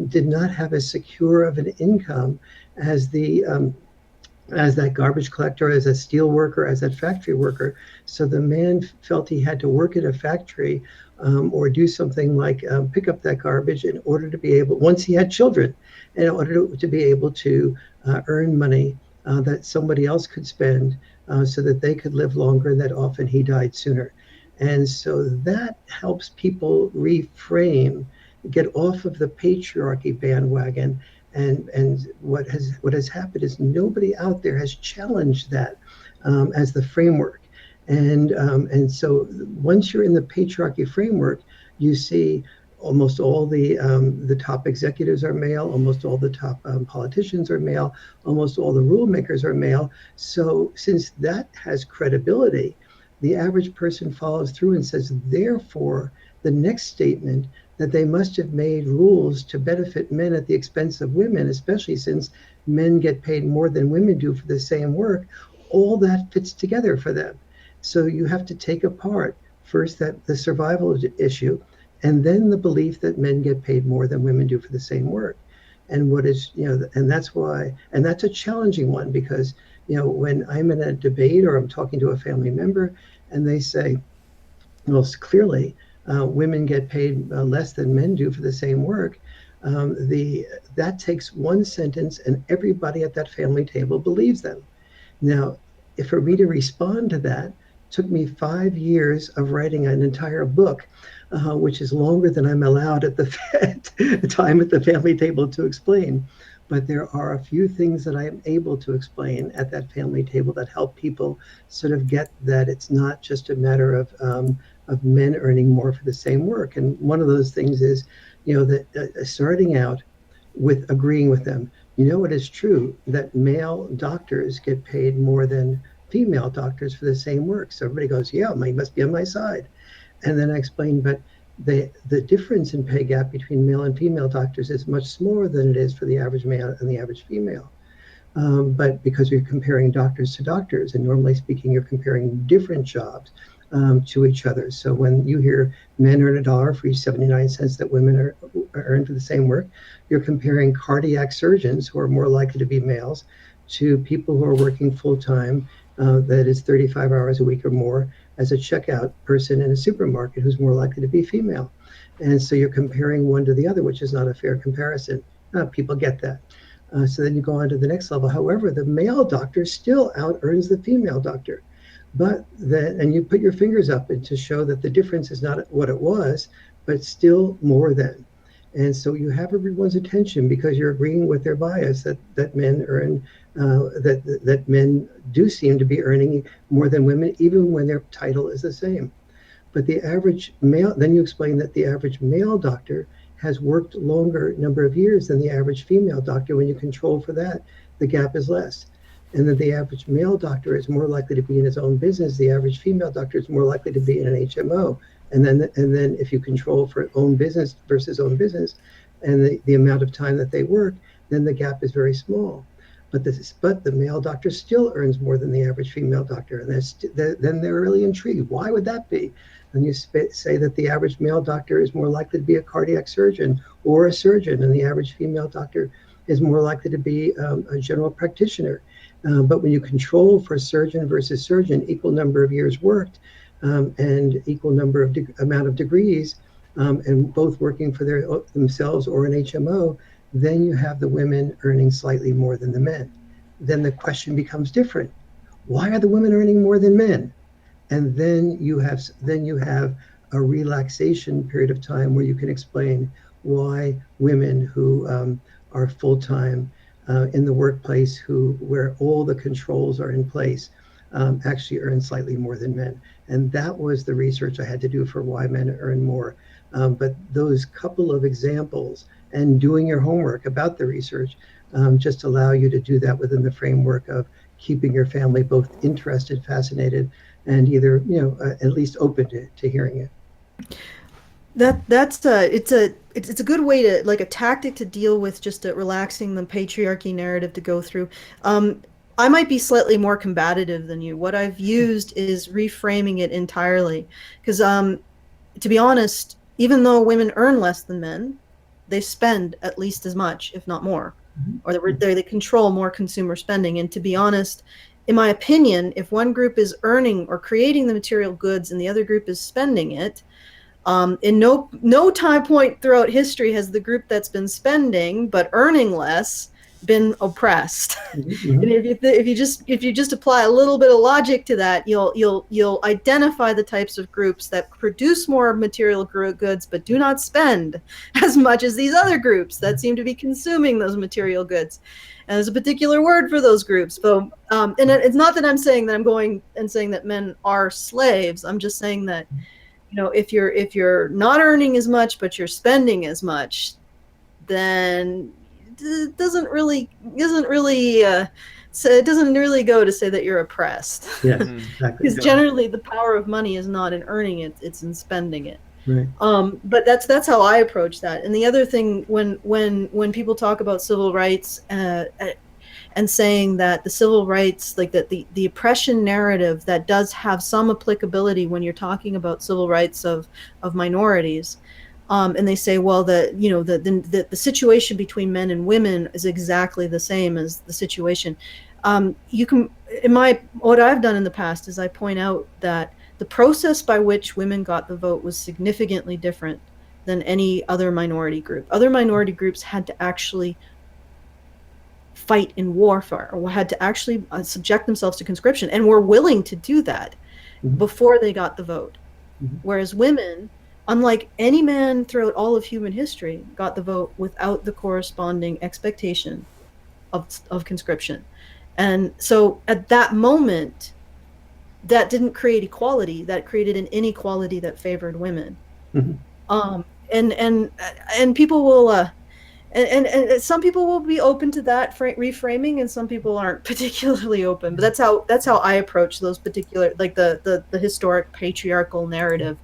did not have as secure of an income as that garbage collector, as a steel worker, as that factory worker. So the man felt he had to work at a factory or do something like pick up that garbage in order to be able, once he had children, in order to be able to earn money that somebody else could spend so that they could live longer, and that often he died sooner. And so that helps people reframe, get off of the patriarchy bandwagon. And what has happened is nobody out there has challenged that as the framework. And so once you're in the patriarchy framework, you see almost all the top executives are male, almost all the top politicians are male, almost all the rule makers are male. So since that has credibility, the average person follows through and says, therefore, the next statement that they must have made rules to benefit men at the expense of women, especially since men get paid more than women do for the same work, all that fits together for them. So you have to take apart first that the survival issue, and then the belief that men get paid more than women do for the same work. And what is, and that's why, and that's a challenging one because, when I'm in a debate or I'm talking to a family member and they say, well, clearly women get paid less than men do for the same work, that takes one sentence and everybody at that family table believes them. Now, if for me to respond to that, took me 5 years of writing an entire book, which is longer than I'm allowed at the time at the family table to explain. But there are a few things that I am able to explain at that family table that help people sort of get that it's not just a matter of men earning more for the same work. And one of those things is, that starting out with agreeing with them. It is true that male doctors get paid more than female doctors for the same work. So everybody goes, yeah, you must be on my side. And then I explained, but the difference in pay gap between male and female doctors is much smaller than it is for the average male and the average female. But because you're comparing doctors to doctors, and normally speaking, you're comparing different jobs to each other. So when you hear men earn $1 for each 79 cents that women earn for the same work, you're comparing cardiac surgeons who are more likely to be males to people who are working full-time, that is 35 hours a week or more, as a checkout person in a supermarket who's more likely to be female. And so you're comparing one to the other, which is not a fair comparison. People get that. So then you go on to the next level. However, the male doctor still out earns the female doctor. And you put your fingers up and to show that the difference is not what it was, but still more than. And so you have everyone's attention because you're agreeing with their bias that men earn, that men do seem to be earning more than women, even when their title is the same. But the average male, then you explain that the average male doctor has worked longer number of years than the average female doctor. When you control for that, the gap is less. And that the average male doctor is more likely to be in his own business. The average female doctor is more likely to be in an HMO. And then if you control for own business versus own business and the amount of time that they work, then the gap is very small. But the male doctor still earns more than the average female doctor. And then they're really intrigued. Why would that be? And you say that the average male doctor is more likely to be a cardiac surgeon or a surgeon, and the average female doctor is more likely to be a general practitioner. But when you control for surgeon versus surgeon, equal number of years worked, and equal number of amount of degrees, and both working for themselves or an HMO, then you have the women earning slightly more than the men. Then the question becomes different. Why are the women earning more than men? And then you have a relaxation period of time where you can explain why women who are full-time in the workplace, where all the controls are in place, actually earn slightly more than men. And that was the research I had to do for why men earn more. But those couple of examples and doing your homework about the research just allow you to do that within the framework of keeping your family both interested, fascinated, and either, at least open to hearing it. It's a good way to, like, a tactic to deal with just relaxing the patriarchy narrative to go through. I might be slightly more combative than you. What I've used is reframing it entirely, because to be honest, even though women earn less than men, they spend at least as much, if not more, or they control more consumer spending. And to be honest, in my opinion, if one group is earning or creating the material goods and the other group is spending it, in no time point throughout history has the group that's been spending but earning less been oppressed. Mm-hmm. And if you just apply a little bit of logic to that, you'll identify the types of groups that produce more material goods but do not spend as much as these other groups that seem to be consuming those material goods. And there's a particular word for those groups. But and it's not that I'm saying that I'm going and saying that men are slaves. I'm just saying that, you know, if you're not earning as much but you're spending as much, then it doesn't really so it doesn't really go to say that you're oppressed. Yes, exactly. Because generally the power of money is not in earning it, it's in spending it. Right. But that's how I approach that. And the other thing, when people talk about civil rights and saying that the civil rights, like that the oppression narrative, that does have some applicability when you're talking about civil rights of minorities. And they say, well, the situation between men and women is exactly the same as the situation. You can, what I've done in the past is I point out that the process by which women got the vote was significantly different than any other minority group. Other minority groups had to actually fight in warfare, or had to actually subject themselves to conscription, and were willing to do that before they got the vote. Whereas women, unlike any man throughout all of human history, got the vote without the corresponding expectation of conscription. And so at that moment, that didn't create equality, that created an inequality that favored women. And people will and some people will be open to that reframing, and some people aren't particularly open. But that's how I approach those particular, like the historic patriarchal narrative.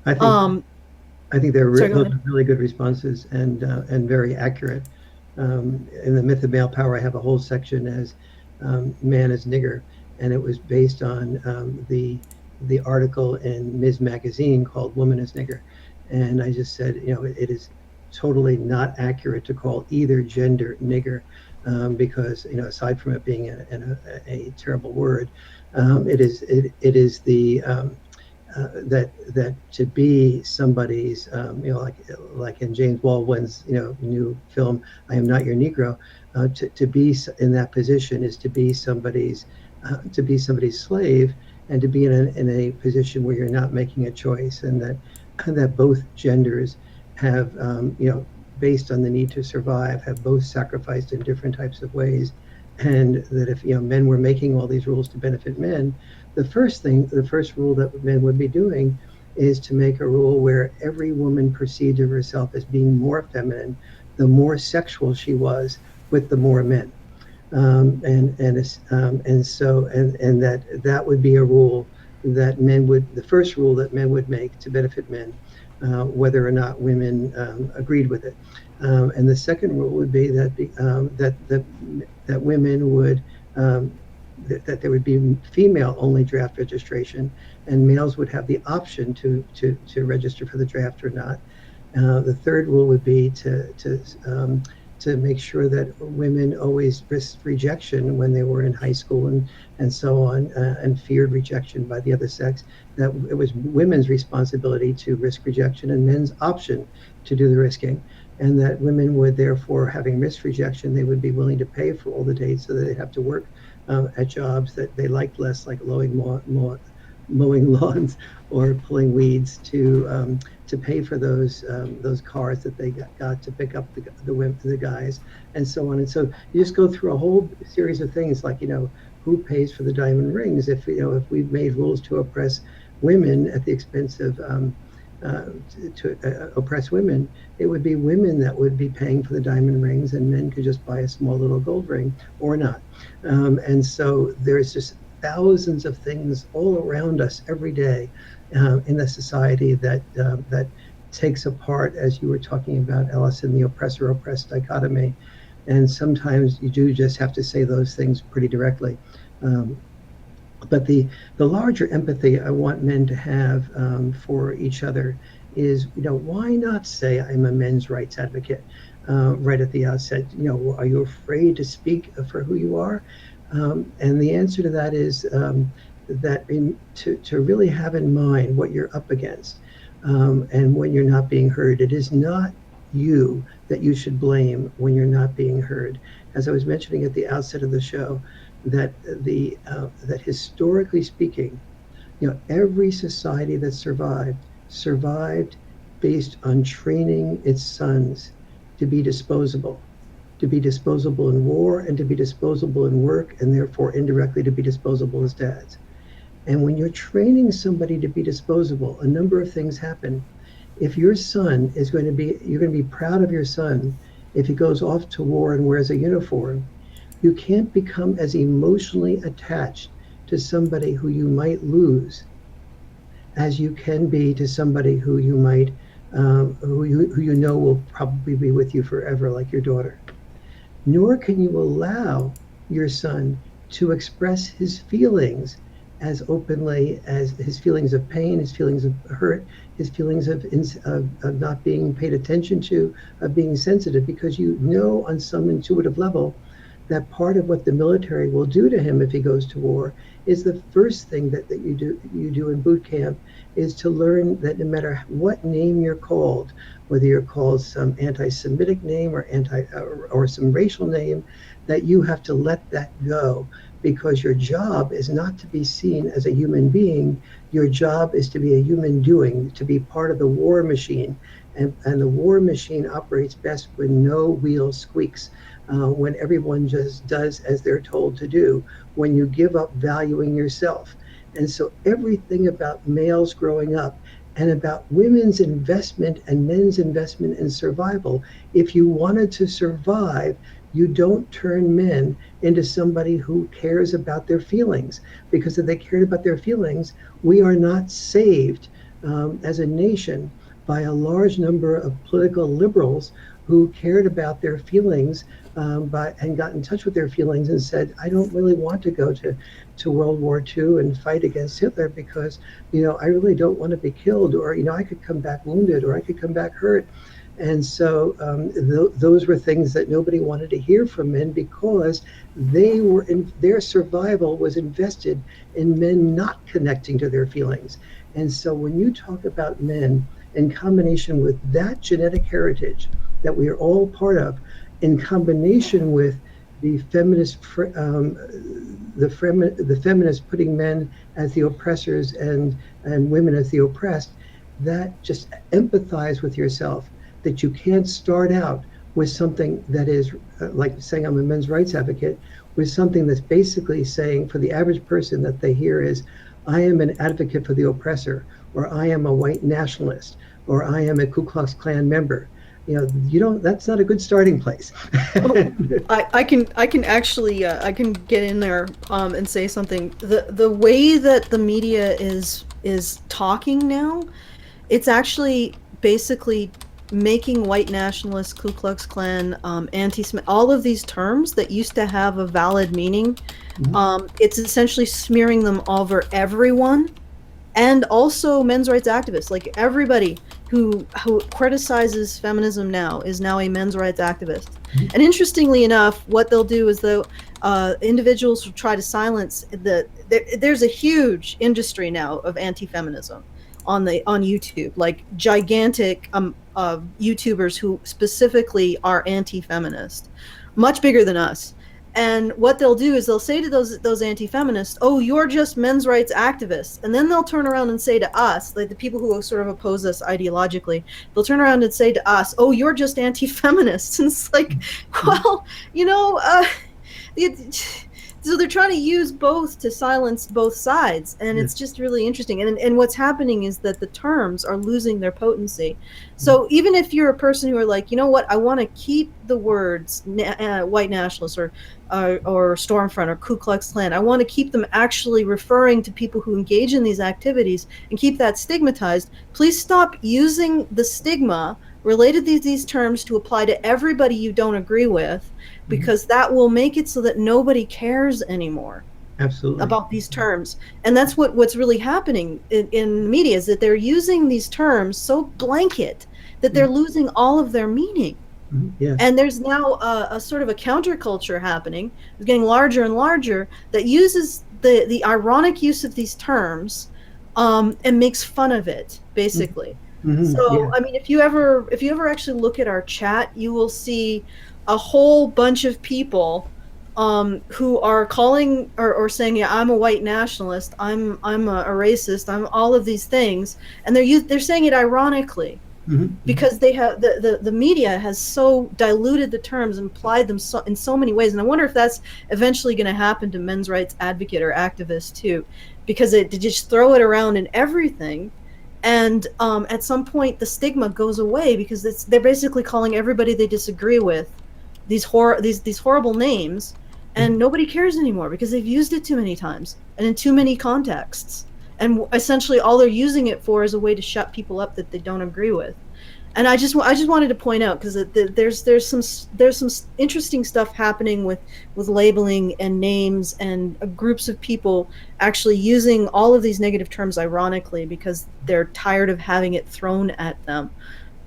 I think they're really good responses and very accurate. In the Myth of Male Power, I have a whole section as man as nigger, and it was based on the article in Ms. Magazine called Woman as Nigger. And I just said, you know, it is totally not accurate to call either gender nigger, because, you know, aside from it being a terrible word, it is the that to be somebody's, you know, like in James Baldwin's, you know, new film, I Am Not Your Negro, to be in that position is to be somebody's slave, and to be in a position where you're not making a choice, and that both genders have, you know, based on the need to survive, have both sacrificed in different types of ways. And that if, you know, men were making all these rules to benefit men, the first rule that men would be doing is to make a rule where every woman perceived of herself as being more feminine, the more sexual she was, with the more men. And so that would be a rule that the first rule that men would make to benefit men, whether or not women agreed with it. And the second rule would be that women would, that there would be female-only draft registration, and males would have the option to register for the draft or not. The third rule would be to make sure that women always risked rejection when they were in high school and so on, and feared rejection by the other sex. That it was women's responsibility to risk rejection and men's option to do the risking. And that women would therefore, having risked rejection, they would be willing to pay for all the dates, so that they'd have to work at jobs that they liked less, like mowing lawns or pulling weeds, to pay for those cars that they got to pick up the guys, and so on. And so you just go through a whole series of things, like, you know, who pays for the diamond rings? If, you know, if we made rules to oppress women at the expense of to oppress women, it would be women that would be paying for the diamond rings, and men could just buy a small little gold ring or not. And so there's just thousands of things all around us every day in the society that takes apart, as you were talking about, Ellison, the oppressor-oppressed dichotomy. And sometimes you do just have to say those things pretty directly. But the larger empathy I want men to have for each other is, you know, why not say I'm a men's rights advocate right at the outset? You know, are you afraid to speak for who you are? And the answer to that is that to really have in mind what you're up against, and when you're not being heard. It is not you that you should blame when you're not being heard. as I was mentioning at the outset of the show, that that historically speaking, every society that survived based on training its sons to be disposable in war and to be disposable in work, and therefore indirectly to be disposable as dads. And when you're training somebody to be disposable, a number of things happen. If your son is going to be, you're going to be proud of your son if he goes off to war and wears a uniform. You can't become as emotionally attached to somebody who you might lose as you can be to somebody who you might, who you know will probably be with you forever, like your daughter. Nor can you allow your son to express his feelings as openly as his feelings of pain, his feelings of hurt, his feelings of not being paid attention to, of being sensitive, because you know on some intuitive level that part of what the military will do to him if he goes to war is the first thing that you do in boot camp is to learn that no matter what name you're called, whether you're called some anti-Semitic name or some racial name, that you have to let that go, because your job is not to be seen as a human being. Your job is to be a human doing, to be part of the war machine. And the war machine operates best when no wheel squeaks, when everyone just does as they're told to do, when you give up valuing yourself. And so everything about males growing up and about women's investment and men's investment in survival, if you wanted to survive, you don't turn men into somebody who cares about their feelings, because if they cared about their feelings, we are not saved as a nation by a large number of political liberals who cared about their feelings and got in touch with their feelings and said, I don't really want to go to World War II and fight against Hitler because, I really don't want to be killed, or, I could come back wounded, or I could come back hurt. And so those were things that nobody wanted to hear from men, because their survival was invested in men not connecting to their feelings. And so when you talk about men in combination with that genetic heritage that we are all part of, in combination with the feminist, the feminists putting men as the oppressors and women as the oppressed, that just empathize with yourself, that you can't start out with something that is like saying I'm a men's rights advocate, with something that's basically saying for the average person that they hear is, I am an advocate for the oppressor, or I am a white nationalist, or I am a Ku Klux Klan member. That's not a good starting place. I can actually I can get in there and say something. The way that the media is talking now, it's actually basically making white nationalists, Ku Klux Klan, anti-Semitic, all of these terms that used to have a valid meaning, it's essentially smearing them over everyone. And also men's rights activists, like everybody who criticizes feminism now is now a men's rights activist. And interestingly enough, what they'll do is individuals who try to silence there's a huge industry now of anti-feminism on YouTube, like gigantic YouTubers who specifically are anti-feminist, much bigger than us. And what they'll do is they'll say to those anti-feminists, oh, you're just men's rights activists. And then they'll turn around and say to us, like the people who sort of oppose us ideologically, they'll turn around and say to us, oh, you're just anti-feminists. And it's like, well, so they're trying to use both to silence both sides. And it's just really interesting. And what's happening is that the terms are losing their potency. So even if you're a person who are like, you know what, I want to keep the words white nationalists or Stormfront or Ku Klux Klan, I want to keep them actually referring to people who engage in these activities and keep that stigmatized, please stop using the stigma related to these terms to apply to everybody you don't agree with, because that will make it so that nobody cares anymore. Absolutely. About these terms. And that's what's really happening in media, is that they're using these terms so blanket that they're losing all of their meaning. Yeah. And there's now a sort of a counterculture happening, it's getting larger and larger, that uses the ironic use of these terms and makes fun of it, basically. So, Yeah. I mean, if you ever actually look at our chat, you will see a whole bunch of people who are calling or saying, "Yeah, I'm a white nationalist. I'm a racist. I'm all of these things," and they're saying it ironically because they have the media has so diluted the terms and applied them in so many ways. And I wonder if that's eventually going to happen to men's rights advocate or activists too, because they just throw it around in everything. And at some point, the stigma goes away because they're basically calling everybody they disagree with these horrible names, and nobody cares anymore because they've used it too many times and in too many contexts. And essentially, all they're using it for is a way to shut people up that they don't agree with. And I just wanted to point out because there's some interesting stuff happening with labeling and names and groups of people actually using all of these negative terms ironically because they're tired of having it thrown at them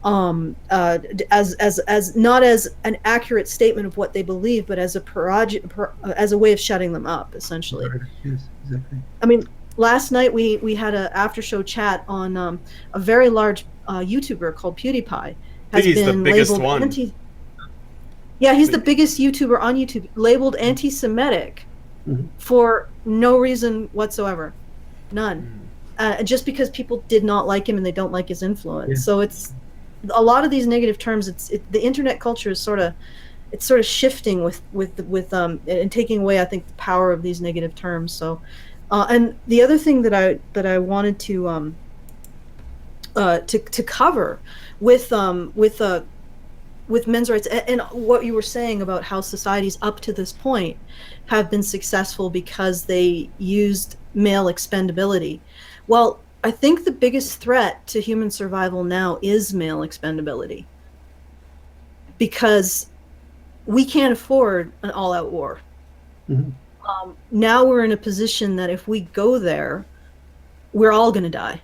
as not as an accurate statement of what they believe, but as a way of shutting them up, essentially. Yes, exactly. I mean, last night we had an after show chat on a very large YouTuber called PewDiePie has He's the been biggest labeled one. Yeah, he's the biggest YouTuber on YouTube, labeled anti-Semitic for no reason whatsoever, none. Just because people did not like him and they don't like his influence. Yeah. So it's a lot of these negative terms. The internet culture is sort of shifting with and taking away, I think, the power of these negative terms. So. And the other thing that I wanted to cover with men's rights and what you were saying about how societies up to this point have been successful because they used male expendability. Well, I think the biggest threat to human survival now is male expendability because we can't afford an all-out war. Now we're in a position that if we go there, we're all going to die.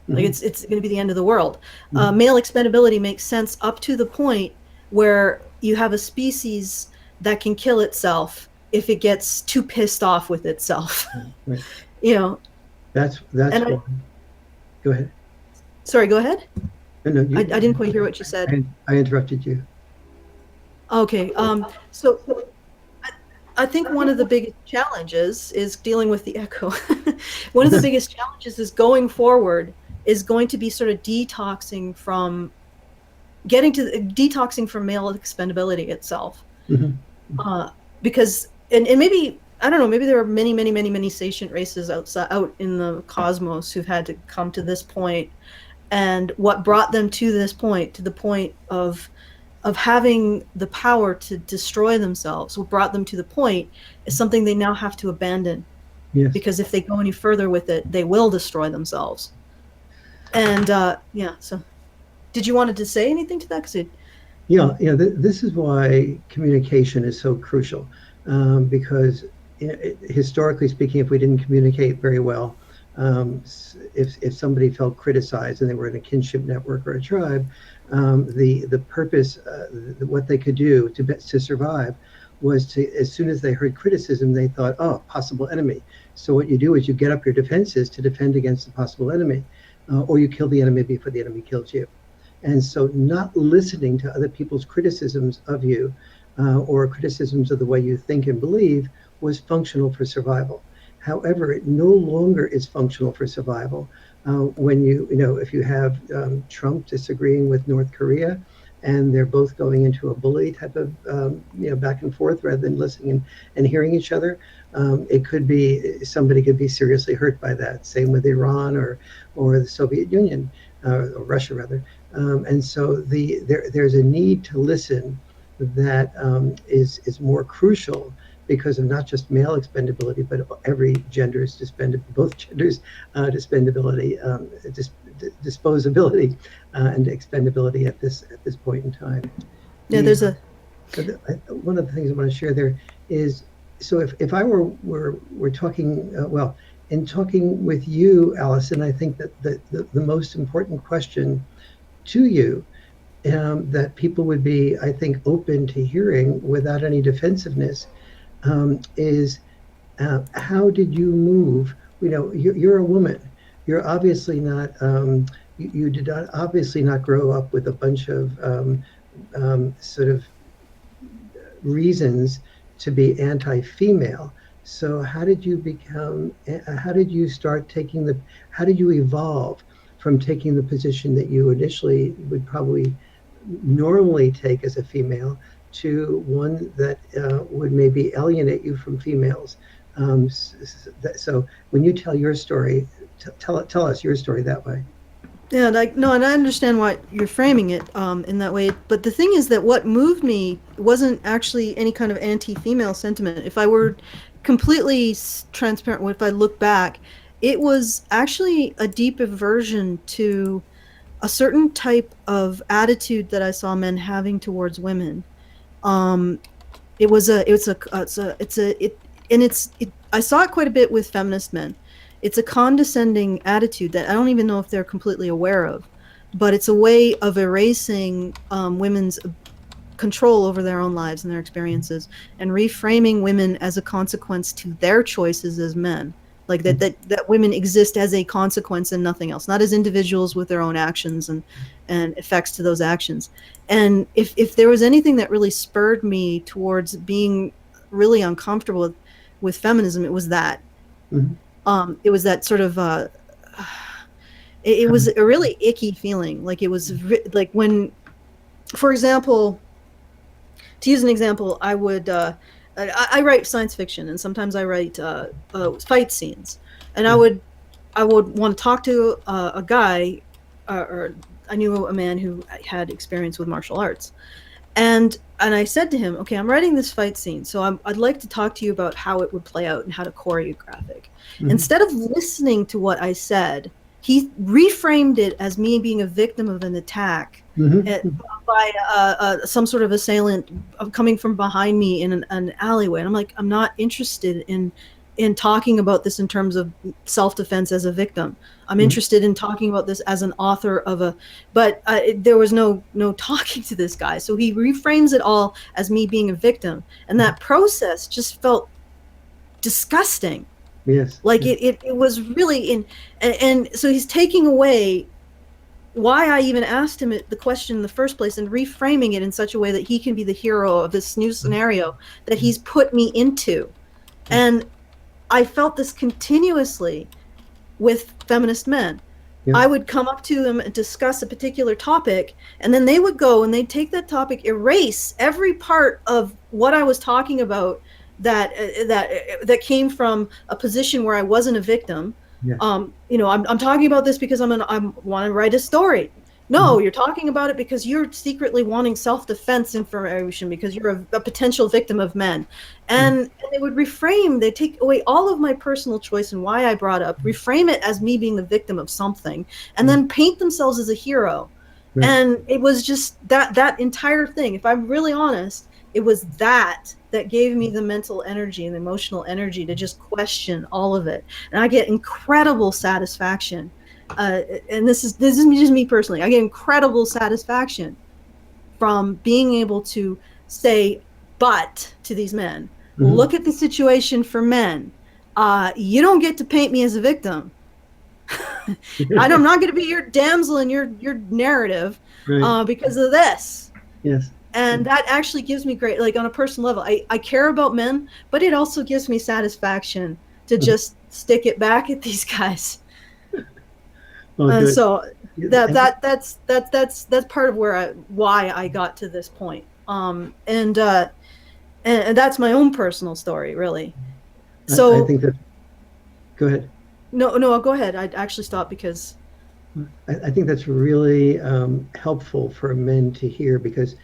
Like it's going to be the end of the world. Male expendability makes sense up to the point where you have a species that can kill itself if it gets too pissed off with itself. Right. You know. That's why. Go ahead. Sorry, go ahead. No, I didn't quite hear what you said. I interrupted you. Okay. So I think one of the biggest challenges is dealing with the echo. One of the biggest challenges is going forward is going to be sort of detoxing from male expendability itself. Because and maybe, I don't know, maybe there are many sentient races out in the cosmos who've had to come to this point, and what brought them to this point, to the point of having the power to destroy themselves, what brought them to the point is something they now have to abandon. Yes. Because if they go any further with it, they will destroy themselves. And so did you want to say anything to that? This is why communication is so crucial, because historically speaking, if we didn't communicate very well, if somebody felt criticized and they were in a kinship network or a tribe, the purpose, what they could do to survive was to, as soon as they heard criticism, they thought, oh, possible enemy. So what you do is you get up your defenses to defend against the possible enemy, or you kill the enemy before the enemy kills you. And so not listening to other people's criticisms of you or criticisms of the way you think and believe was functional for survival. However, it no longer is functional for survival when if you have Trump disagreeing with North Korea and they're both going into a bully type of back and forth rather than listening and hearing each other. It could be somebody could be seriously hurt by that. Same with Iran or the Soviet Union or Russia rather. And so there's a need to listen that is more crucial because of not just male expendability, but every gender's both genders' disposability and expendability at this point in time. Yeah, there's one of the things I want to share there is, so if I were talking in talking with you, Allison, I think that the most important question to you that people would be, I think, open to hearing without any defensiveness is how did you move? You're a woman. You're obviously not you did not obviously not grow up with a bunch of sort of reasons to be anti-female. So how did you become? How did you start taking the? How did you evolve from taking the position that you initially would probably normally take as a female to one that would maybe alienate you from females? So when you tell your story, tell us your story that way. Yeah, like no, and I understand why you're framing it in that way. But the thing is that what moved me wasn't actually any kind of anti-female sentiment. If I were completely transparent, if I look back, it was actually a deep aversion to a certain type of attitude that I saw men having towards women. Um, I saw it quite a bit with feminist men. It's a condescending attitude that I don't even know if they're completely aware of, but it's a way of erasing women's control over their own lives and their experiences, and reframing women as a consequence to their choices as men. Like that women exist as a consequence and nothing else, not as individuals with their own actions and effects to those actions. And if there was anything that really spurred me towards being really uncomfortable with feminism, it was that. Mm-hmm. It was that sort of it was a really icky feeling. Like it was like when, for example, to use an example, I would I write science fiction, and sometimes I write fight scenes, and I would want to talk to a guy, or I knew a man who had experience with martial arts, and I said to him, okay, I'm writing this fight scene, so I'd like to talk to you about how it would play out and how to choreograph it. Mm-hmm. Instead of listening to what I said, he reframed it as me being a victim of an attack by some sort of assailant coming from behind me in an alleyway. And I'm like, I'm not interested in talking about this in terms of self-defense as a victim. I'm interested in talking about this as an author of but there was no talking to this guy. So he reframes it all as me being a victim. And that process just felt disgusting. Yes. Like it was really and so he's taking away why I even asked him the question in the first place, and reframing it in such a way that he can be the hero of this new scenario that he's put me into. And I felt this continuously with feminist men. Yeah. I would come up to them and discuss a particular topic, and then they would go and they'd take that topic, erase every part of what I was talking about that came from a position where I wasn't a victim. Yeah. I'm talking about this because I want to write a story. No, you're talking about it because you're secretly wanting self-defense information because you're a potential victim of men. And they would they take away all of my personal choice and why I brought up, reframe it as me being the victim of something, and then paint themselves as a hero. Right. And it was just that entire thing. If I'm really honest, it was that gave me the mental energy and the emotional energy to just question all of it. And I get incredible satisfaction. And this is just me personally. I get incredible satisfaction from being able to say, but to these men, look at the situation for men. You don't get to paint me as a victim. I'm not going to be your damsel in your narrative because of this. Yes. And that actually gives me great, like on a personal level, I care about men, but it also gives me satisfaction to just stick it back at these guys. So that's part of why I got to this point. And that's my own personal story, really. So I think that. Go ahead. No, go ahead. I'd actually stop because. I think that's really helpful for men to hear, because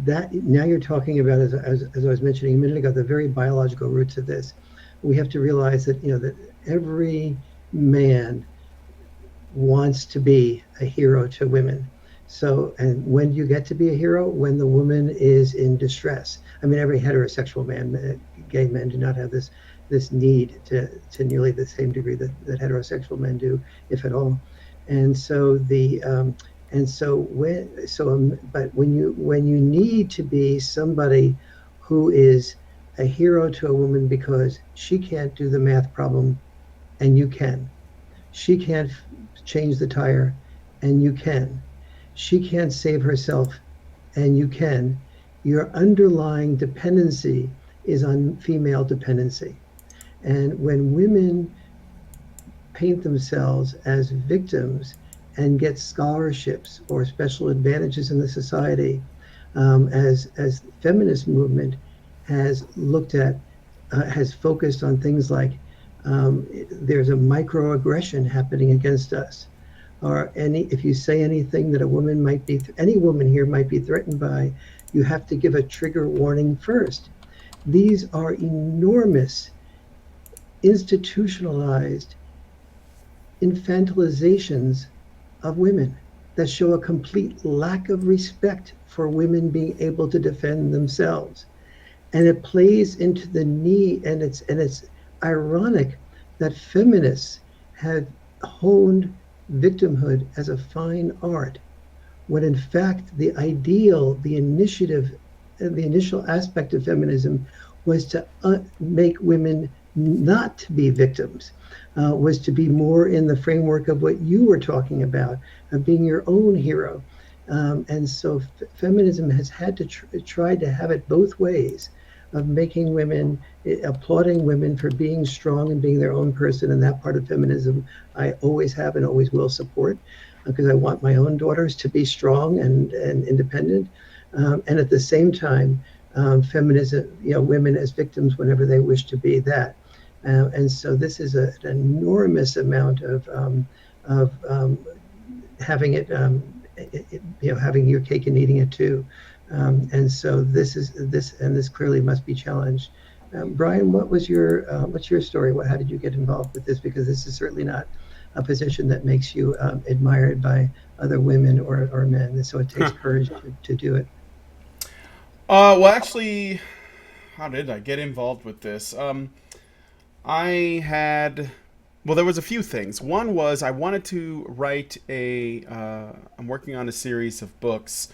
that now you're talking about, as I was mentioning a minute ago, the very biological roots of this. We have to realize that that every man wants to be a hero to women. So, and when you get to be a hero, when the woman is in distress. I mean, every heterosexual man, gay men do not have this need to nearly the same degree that heterosexual men do, if at all. And so but when you need to be somebody who is a hero to a woman because she can't do the math problem and you can. She can't change the tire and you can. She can't save herself, and you can. Your underlying dependency is on female dependency. And when women paint themselves as victims and get scholarships or special advantages in the society, as the feminist movement has looked at, has focused on things like there's a microaggression happening against us, or if you say anything that a woman might be, any woman here might be threatened by, you have to give a trigger warning first. These are enormous, institutionalized infantilizations of women that show a complete lack of respect for women being able to defend themselves. And it plays into the need, and it's ironic that feminists have honed victimhood as a fine art, when in fact the ideal, the initiative, the initial aspect of feminism was to make women not to be victims, was to be more in the framework of what you were talking about, of being your own hero. And so feminism has had to try to have it both ways, of making women, applauding women for being strong and being their own person. And that part of feminism I always have and always will support, because I want my own daughters to be strong and independent. And at the same time, feminism, women as victims whenever they wish to be that. And so this is an enormous amount of having it, having your cake and eating it too. And so this clearly must be challenged. Brian, what's your story? How did you get involved with this? Because this is certainly not a position that makes you admired by other women or men. And so it takes courage to do it. Well, actually, how did I get involved with this? There was a few things. One was I wanted to write I'm working on a series of books,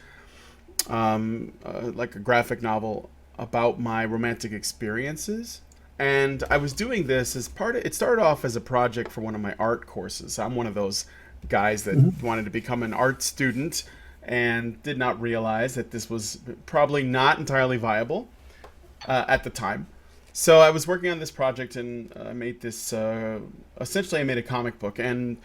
like a graphic novel about my romantic experiences. And I was doing this as it started off as a project for one of my art courses. I'm one of those guys that wanted to become an art student and did not realize that this was probably not entirely viable at the time. So I was working on this project, and I made this, essentially I made a comic book, and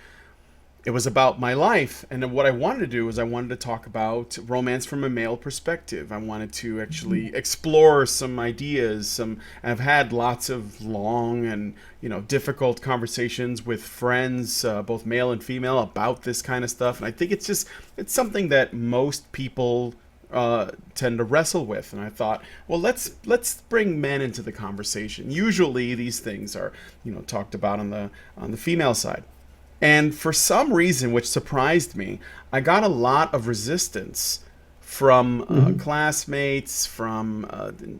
it was about my life. And what I wanted to do was I wanted to talk about romance from a male perspective. I wanted to actually explore some ideas. I've had lots of long and difficult conversations with friends, both male and female, about this kind of stuff. And I think it's something that most people tend to wrestle with. And I thought, well, let's bring men into the conversation. Usually these things are talked about on the female side. And for some reason, which surprised me, I got a lot of resistance from classmates, from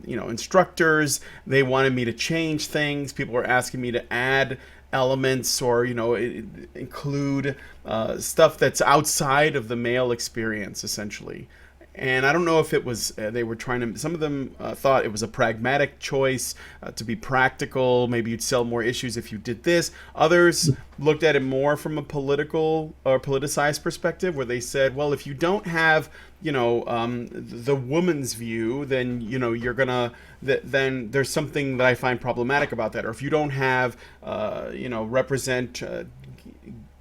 instructors. They wanted me to change things. People were asking me to add elements or include stuff that's outside of the male experience, essentially. And I don't know if it was, they were trying to, some of them thought it was a pragmatic choice to be practical. Maybe you'd sell more issues if you did this. Others looked at it more from a political or politicized perspective, where they said, well, if you don't have, the woman's view, then, you're gonna, then there's something that I find problematic about that. Or if you don't have, represent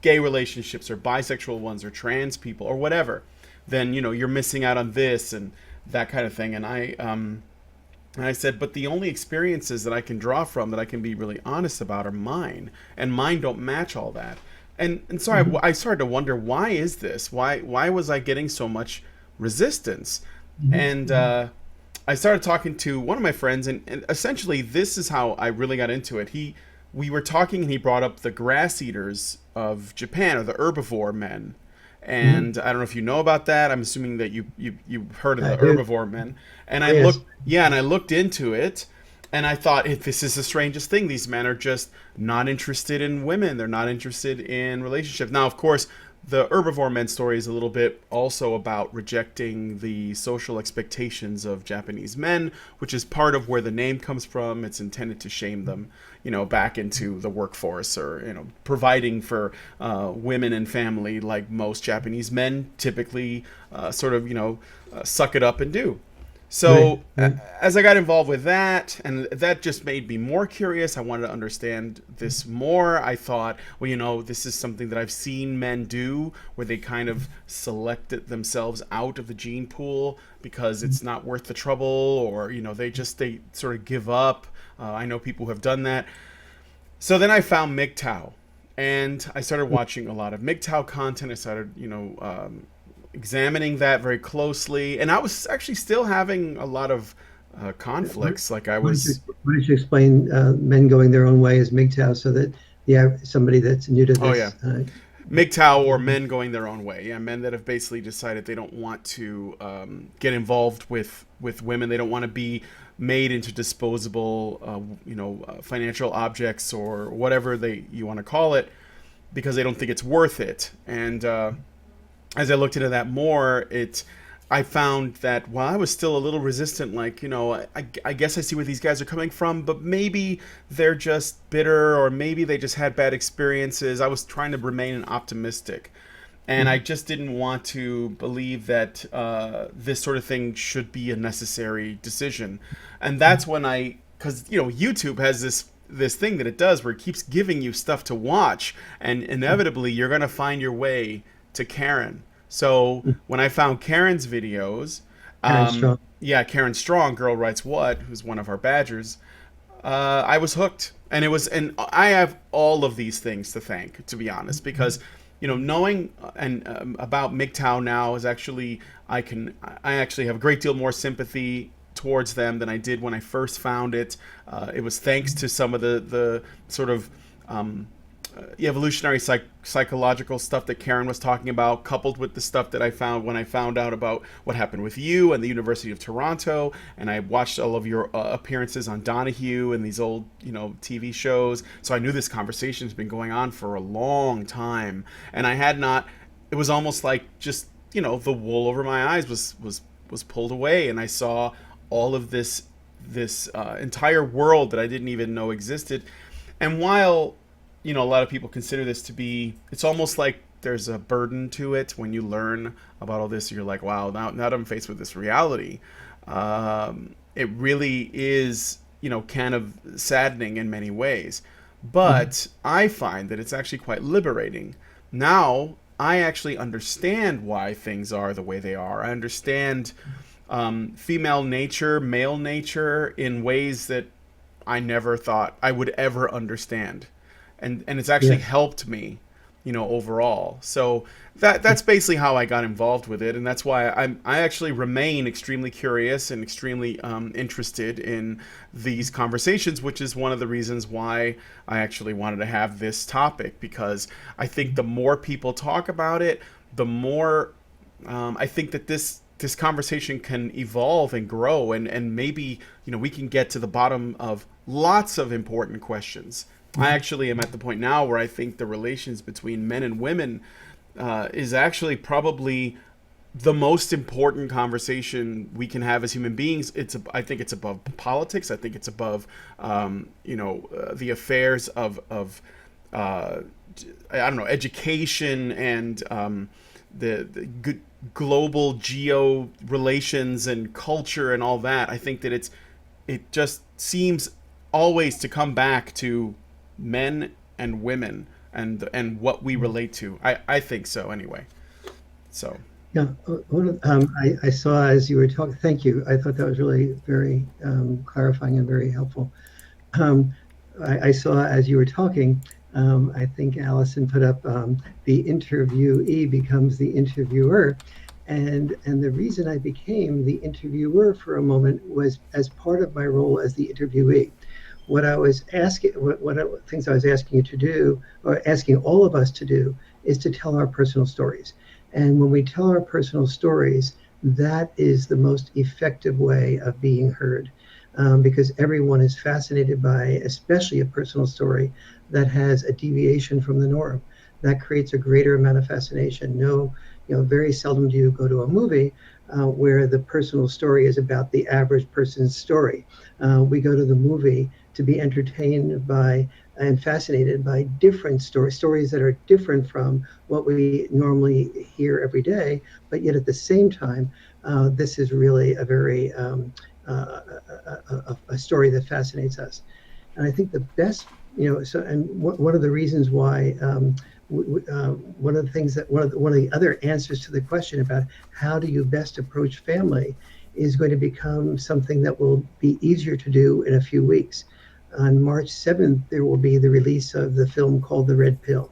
gay relationships or bisexual ones or trans people or whatever, then you're missing out on this and that kind of thing. And I said, but the only experiences that I can draw from, that I can be really honest about, are mine, and mine don't match all that. And so I started to wonder, why is this? Why was I getting so much resistance? And I started talking to one of my friends, and essentially this is how I really got into it. We were talking, and he brought up the grass eaters of Japan, or the herbivore men. And I don't know if you know about that. I'm assuming that you heard of the herbivore men. And I looked into it, and I thought, this is the strangest thing. These men are just not interested in women. They're not interested in relationships. Now, of course, the herbivore men story is a little bit also about rejecting the social expectations of Japanese men, which is part of where the name comes from. It's intended to shame them, back into the workforce, or providing for women and family, like most Japanese men typically sort of suck it up and do. So as I got involved with that, and that just made me more curious, I wanted to understand this more. I thought, well, this is something that I've seen men do, where they kind of selected themselves out of the gene pool because it's not worth the trouble, or they sort of give up. I know people who have done that. So then I found MGTOW, and I started watching a lot of MGTOW content. I started, examining that very closely, and I was actually still having a lot of conflicts. Like I was. Why don't you explain men going their own way as MGTOW, so that somebody that's new to this. Oh yeah. MGTOW, or men going their own way. Yeah, men that have basically decided they don't want to get involved with women. They don't want to be made into disposable, financial objects, or whatever you want to call it, because they don't think it's worth it. And as I looked into that more, I found that while I was still a little resistant, like, I guess I see where these guys are coming from, but maybe they're just bitter, or maybe they just had bad experiences. I was trying to remain optimistic. And I just didn't want to believe that this sort of thing should be a necessary decision. And that's when because, YouTube has this thing that it does where it keeps giving you stuff to watch, and inevitably you're going to find your way to Karen. So when I found Karen's videos, Karen Strong, Girl Writes What, who's one of our Badgers, I was hooked. And I have all of these things to thank, to be honest, because knowing about MGTOW now is actually, I actually have a great deal more sympathy towards them than I did when I first found it. It was thanks to some of the sort of evolutionary psychological stuff that Karen was talking about, coupled with the stuff that I found when I found out about what happened with you and the University of Toronto, and I watched all of your appearances on Donahue and these old TV shows. So I knew this conversation has been going on for a long time, and I had not. It was almost like just the wool over my eyes was pulled away, and I saw all of this entire world that I didn't even know existed. And while a lot of people consider this to be, it's almost like there's a burden to it when you learn about all this. You're like, wow, now that I'm faced with this reality, it really is, kind of saddening in many ways. But I find that it's actually quite liberating. Now, I actually understand why things are the way they are. I understand female nature, male nature, in ways that I never thought I would ever understand. And it's actually helped me, overall. So that's basically how I got involved with it, and that's why I actually remain extremely curious and extremely interested in these conversations, which is one of the reasons why I actually wanted to have this topic, because I think the more people talk about it, the more I think that this conversation can evolve and grow, and maybe we can get to the bottom of lots of important questions. I actually am at the point now where I think the relations between men and women is actually probably the most important conversation we can have as human beings. I think it's above politics. I think it's above, the affairs of education and the good global geo relations and culture and all that. I think that it just seems always to come back to men and women and what we relate to. I think so anyway. So yeah, I saw as you were talking. Thank you. I thought that was really very clarifying and very helpful. I saw as you were talking. I think Allison put up the interviewee becomes the interviewer, and the reason I became the interviewer for a moment was as part of my role as the interviewee. What I was asking, things I was asking you to do, or asking all of us to do, is to tell our personal stories. And when we tell our personal stories, that is the most effective way of being heard, because everyone is fascinated by, especially a personal story that has a deviation from the norm, that creates a greater amount of fascination. No, very seldom do you go to a movie where the personal story is about the average person's story. We go to the movie to be entertained by and fascinated by different stories that are different from what we normally hear every day, but yet at the same time, this is really a very a story that fascinates us. And I think the best, and one of the reasons why, one of the things that one of the other answers to the question about how do you best approach family is going to become something that will be easier to do in a few weeks. On March 7th, there will be the release of the film called The Red Pill.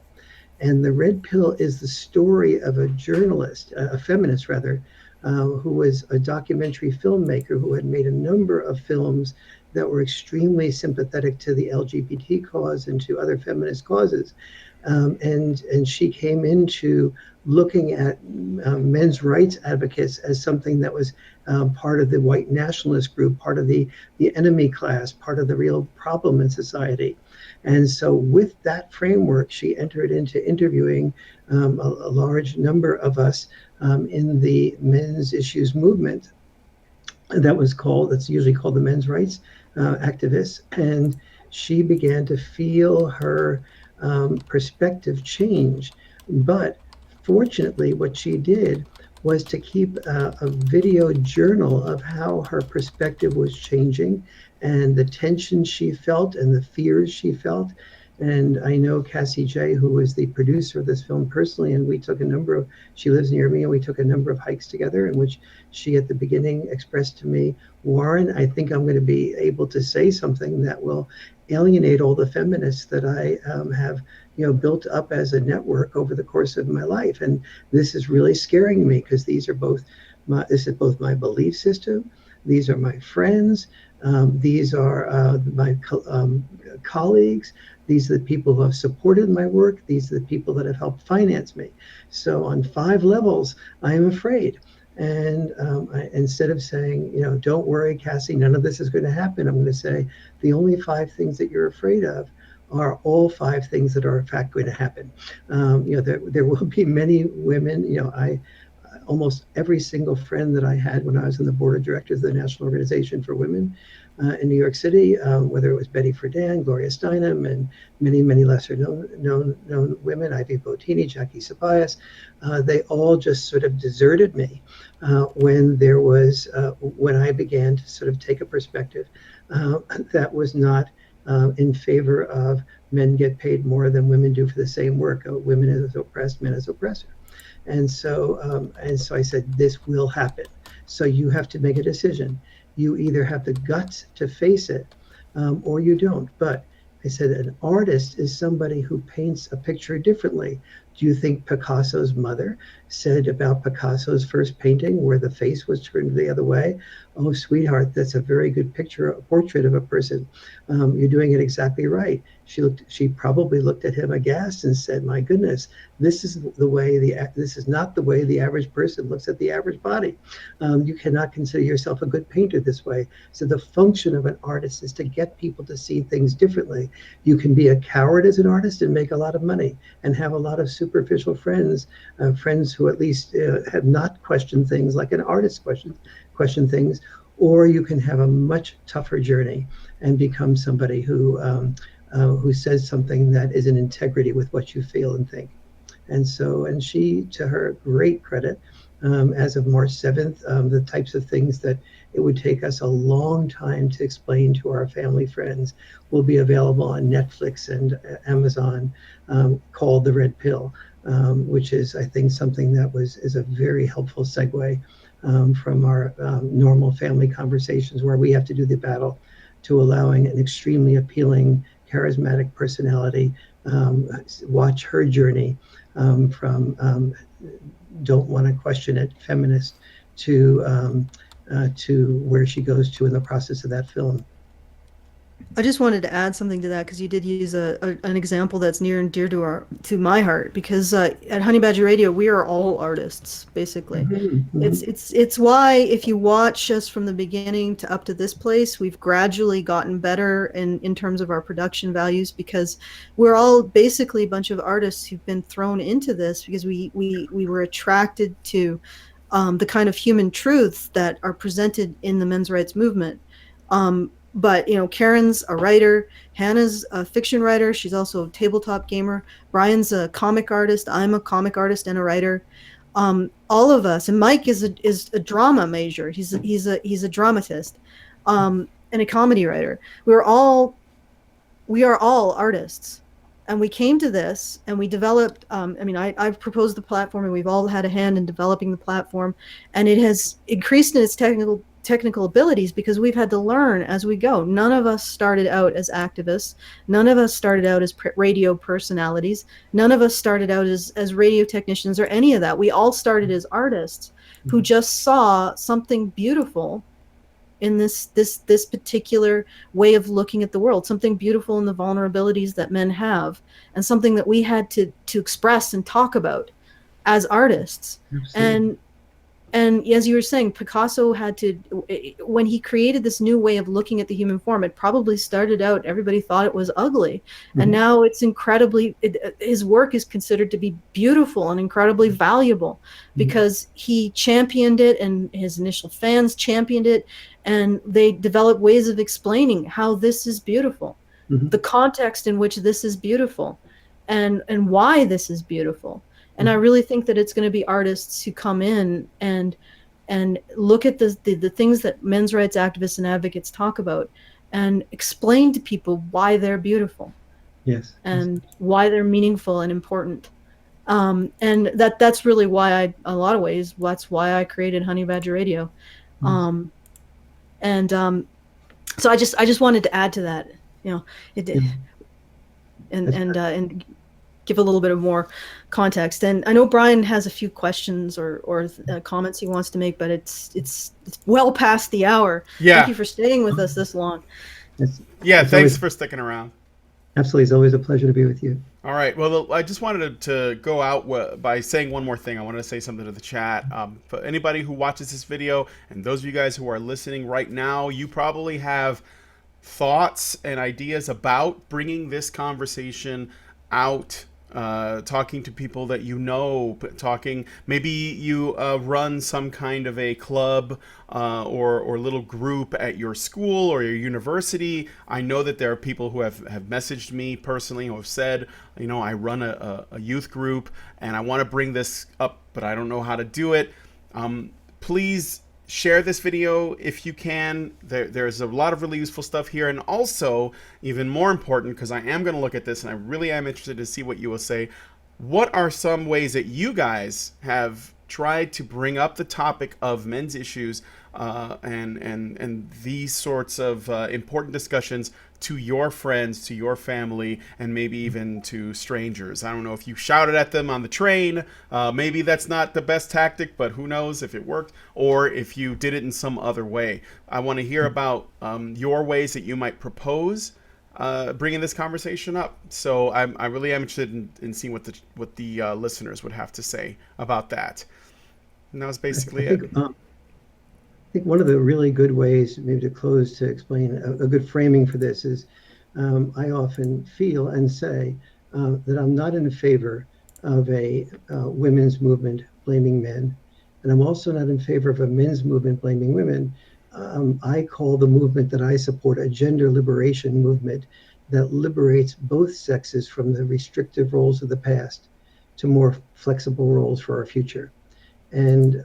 And The Red Pill is the story of a journalist, a feminist rather, who was a documentary filmmaker who had made a number of films that were extremely sympathetic to the LGBT cause and to other feminist causes. And she came into looking at men's rights advocates as something that was part of the white nationalist group, part of the enemy class, part of the real problem in society. And so with that framework, she entered into interviewing a large number of us in the men's issues movement that's usually called the men's rights activists. And she began to feel her perspective change. But fortunately, what she did was to keep a video journal of how her perspective was changing and the tension she felt and the fears she felt. And I know Cassie J, who was the producer of this film personally, and she lives near me, and we took a number of hikes together in which she at the beginning expressed to me, Warren, I think I'm going to be able to say something that will alienate all the feminists that I have built up as a network over the course of my life. And this is really scaring me because this is both my belief system, these are my friends, these are my colleagues, these are the people who have supported my work, these are the people that have helped finance me. So on 5 levels, I am afraid. And instead of saying, don't worry, Cassie, none of this is going to happen, I'm going to say the only 5 things that you're afraid of are all 5 things that are in fact going to happen. There will be many women, almost every single friend that I had when I was in the board of directors of the National Organization for Women in New York City, whether it was Betty Friedan, Gloria Steinem, and many, many lesser known women, Ivy Botini, Jackie Sabias, they all just sort of deserted me when I began to sort of take a perspective that was not in favor of men get paid more than women do for the same work. Women is oppressed, men is oppressor. And so I said, this will happen. So you have to make a decision. You either have the guts to face it or you don't. But I said, an artist is somebody who paints a picture differently. Do you think Picasso's mother said about Picasso's first painting where the face was turned the other way, oh, sweetheart, that's a very good picture, a portrait of a person. You're doing it exactly right. She probably looked at him aghast and said, my goodness, this is not the way the average person looks at the average body. You cannot consider yourself a good painter this way. So the function of an artist is to get people to see things differently. You can be a coward as an artist and make a lot of money and have a lot of superficial friends who at least have not questioned things like an artist question things, or you can have a much tougher journey and become somebody who says something that is in integrity with what you feel and think. And she, to her great credit, as of March 7th, the types of things that it would take us a long time to explain to our family friends will be available on Netflix and Amazon, called The Red Pill, which is, I think, something that is a very helpful segue from our normal family conversations where we have to do the battle to allowing an extremely appealing, charismatic personality watch her journey from don't want to question it, feminist, to where she goes to in the process of that film. I just wanted to add something to that because you did use an example that's near and dear to my heart. Because at Honey Badger Radio, we are all artists, basically. Mhm, It's mhm, it's it's why if you watch us from the beginning to up to this place, we've gradually gotten better in terms of our production values because we're all basically a bunch of artists who've been thrown into this because we were attracted to the kind of human truths that are presented in the men's rights movement. But Karen's a writer, Hannah's a fiction writer, she's also a tabletop gamer, Brian's a comic artist, I'm a comic artist and a writer. All of us, and Mike is a drama major, he's a dramatist, and a comedy writer. We are all artists, and we came to this and we developed, I've proposed the platform and we've all had a hand in developing the platform, and it has increased in its technical abilities because we've had to learn as we go. None of us started out as activists, none of us started out as radio personalities, none of us started out as radio technicians or any of that. We all started as artists who just saw something beautiful in this particular way of looking at the world, something beautiful in the vulnerabilities that men have, and something that we had to express and talk about as artists. absolutely. And as you were saying, Picasso had to, when he created this new way of looking at the human form, it probably started out, everybody thought it was ugly. And now it's incredibly, his work is considered to be beautiful and incredibly valuable because he championed it and his initial fans championed it. And they developed ways of explaining how this is beautiful, the context in which this is beautiful, and why this is beautiful. And I really think that it's going to be artists who come in and look at the things that men's rights activists and advocates talk about and explain to people why they're beautiful. Yes. And why they're meaningful and important. And that's really why in a lot of ways, that's why I created Honey Badger Radio. So I just wanted to add to that, and give a little bit of more context. And I know Brian has a few questions or comments he wants to make, but it's well past the hour. Yeah. Thank you for staying with us this long. Thanks for sticking around. Absolutely. It's always a pleasure to be with you. All right. Well, I just wanted to go out by saying one more thing. I wanted to say something to the chat. For anybody who watches this video, and those of you guys who are listening right now, you probably have thoughts and ideas about bringing this conversation out, talking to people that you know, maybe you run some kind of a club or little group at your school or your university. I know that there are people who have messaged me personally who have said, I run a youth group and I want to bring this up, but I don't know how to do it. Please share this video if you can. There's a lot of really useful stuff here, and also even more important, because I am going to look at this and I really am interested to see what you will say. What are some ways that you guys have tried to bring up the topic of men's issues and these sorts of important discussions to your friends, to your family, and maybe even to strangers? I don't know if you shouted at them on the train. Maybe that's not the best tactic, but who knows if it worked, or if you did it in some other way. I want to hear about your ways that you might propose bringing this conversation up. So I really am interested in seeing what the listeners would have to say about that. And that was basically it. I think one of the really good ways, maybe to close, to explain a good framing for this is I often feel and say that I'm not in favor of a women's movement blaming men, and I'm also not in favor of a men's movement blaming women. I call the movement that I support a gender liberation movement that liberates both sexes from the restrictive roles of the past to more flexible roles for our future. And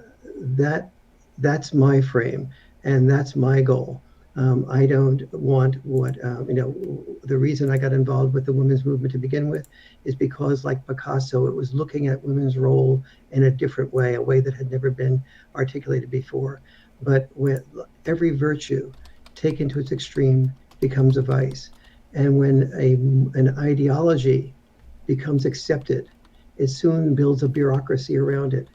that's my frame, and that's my goal. I don't want the reason I got involved with the women's movement to begin with is because, like Picasso, it was looking at women's role in a different way, a way that had never been articulated before. But with every virtue taken to its extreme becomes a vice. And when an ideology becomes accepted, it soon builds a bureaucracy around it.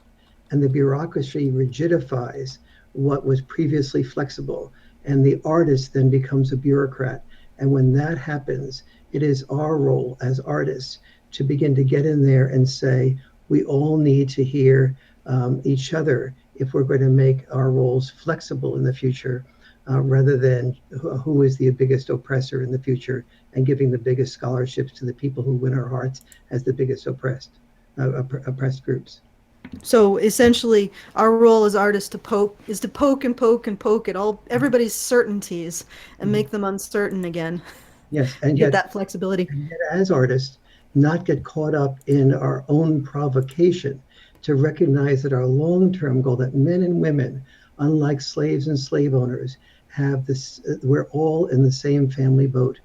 And the bureaucracy rigidifies what was previously flexible. And the artist then becomes a bureaucrat. And when that happens, it is our role as artists to begin to get in there and say, we all need to hear each other if we're going to make our roles flexible in the future, rather than who is the biggest oppressor in the future and giving the biggest scholarships to the people who win our hearts as the biggest oppressed groups. So essentially, our role as artists is to poke and poke and poke at all everybody's certainties and make them uncertain again. Yes, and Get yet, that flexibility. as artists, not get caught up in our own provocation, to recognize that our long-term goal, that men and women, unlike slaves and slave owners, have this, we're all in the same family boat.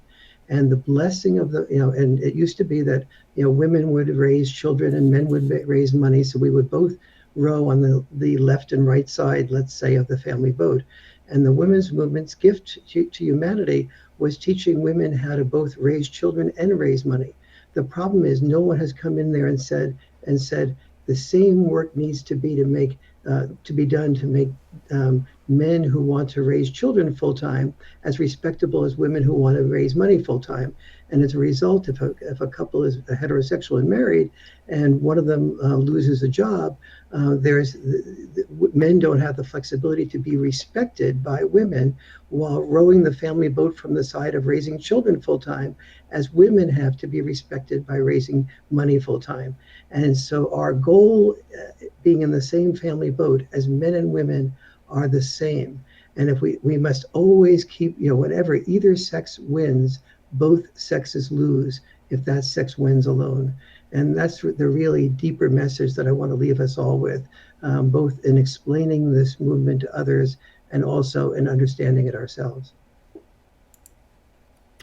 And the blessing of and it used to be that, women would raise children and men would raise money. So we would both row on the left and right side, let's say, of the family boat. And the women's movement's gift to humanity was teaching women how to both raise children and raise money. The problem is no one has come in there and said the same work needs to be done to make men who want to raise children full time as respectable as women who want to raise money full time. And as a result, if a couple is heterosexual and married, and one of them loses a job, men don't have the flexibility to be respected by women while rowing the family boat from the side of raising children full time, as women have to be respected by raising money full time. And so our goal, being in the same family boat as men and women, are the same. And if we must always keep, whenever either sex wins, both sexes lose if that sex wins alone. And that's the really deeper message that I want to leave us all with, both in explaining this movement to others and also in understanding it ourselves.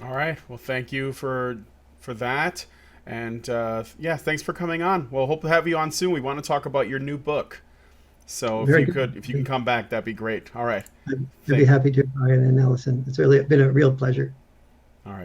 All right. Well, thank you for that. And thanks for coming on. We'll hope to have you on soon. We want to talk about your new book. So if you can come back, that'd be great. All right. I'd be happy to, Brian and Allison. It's really been a real pleasure. All right.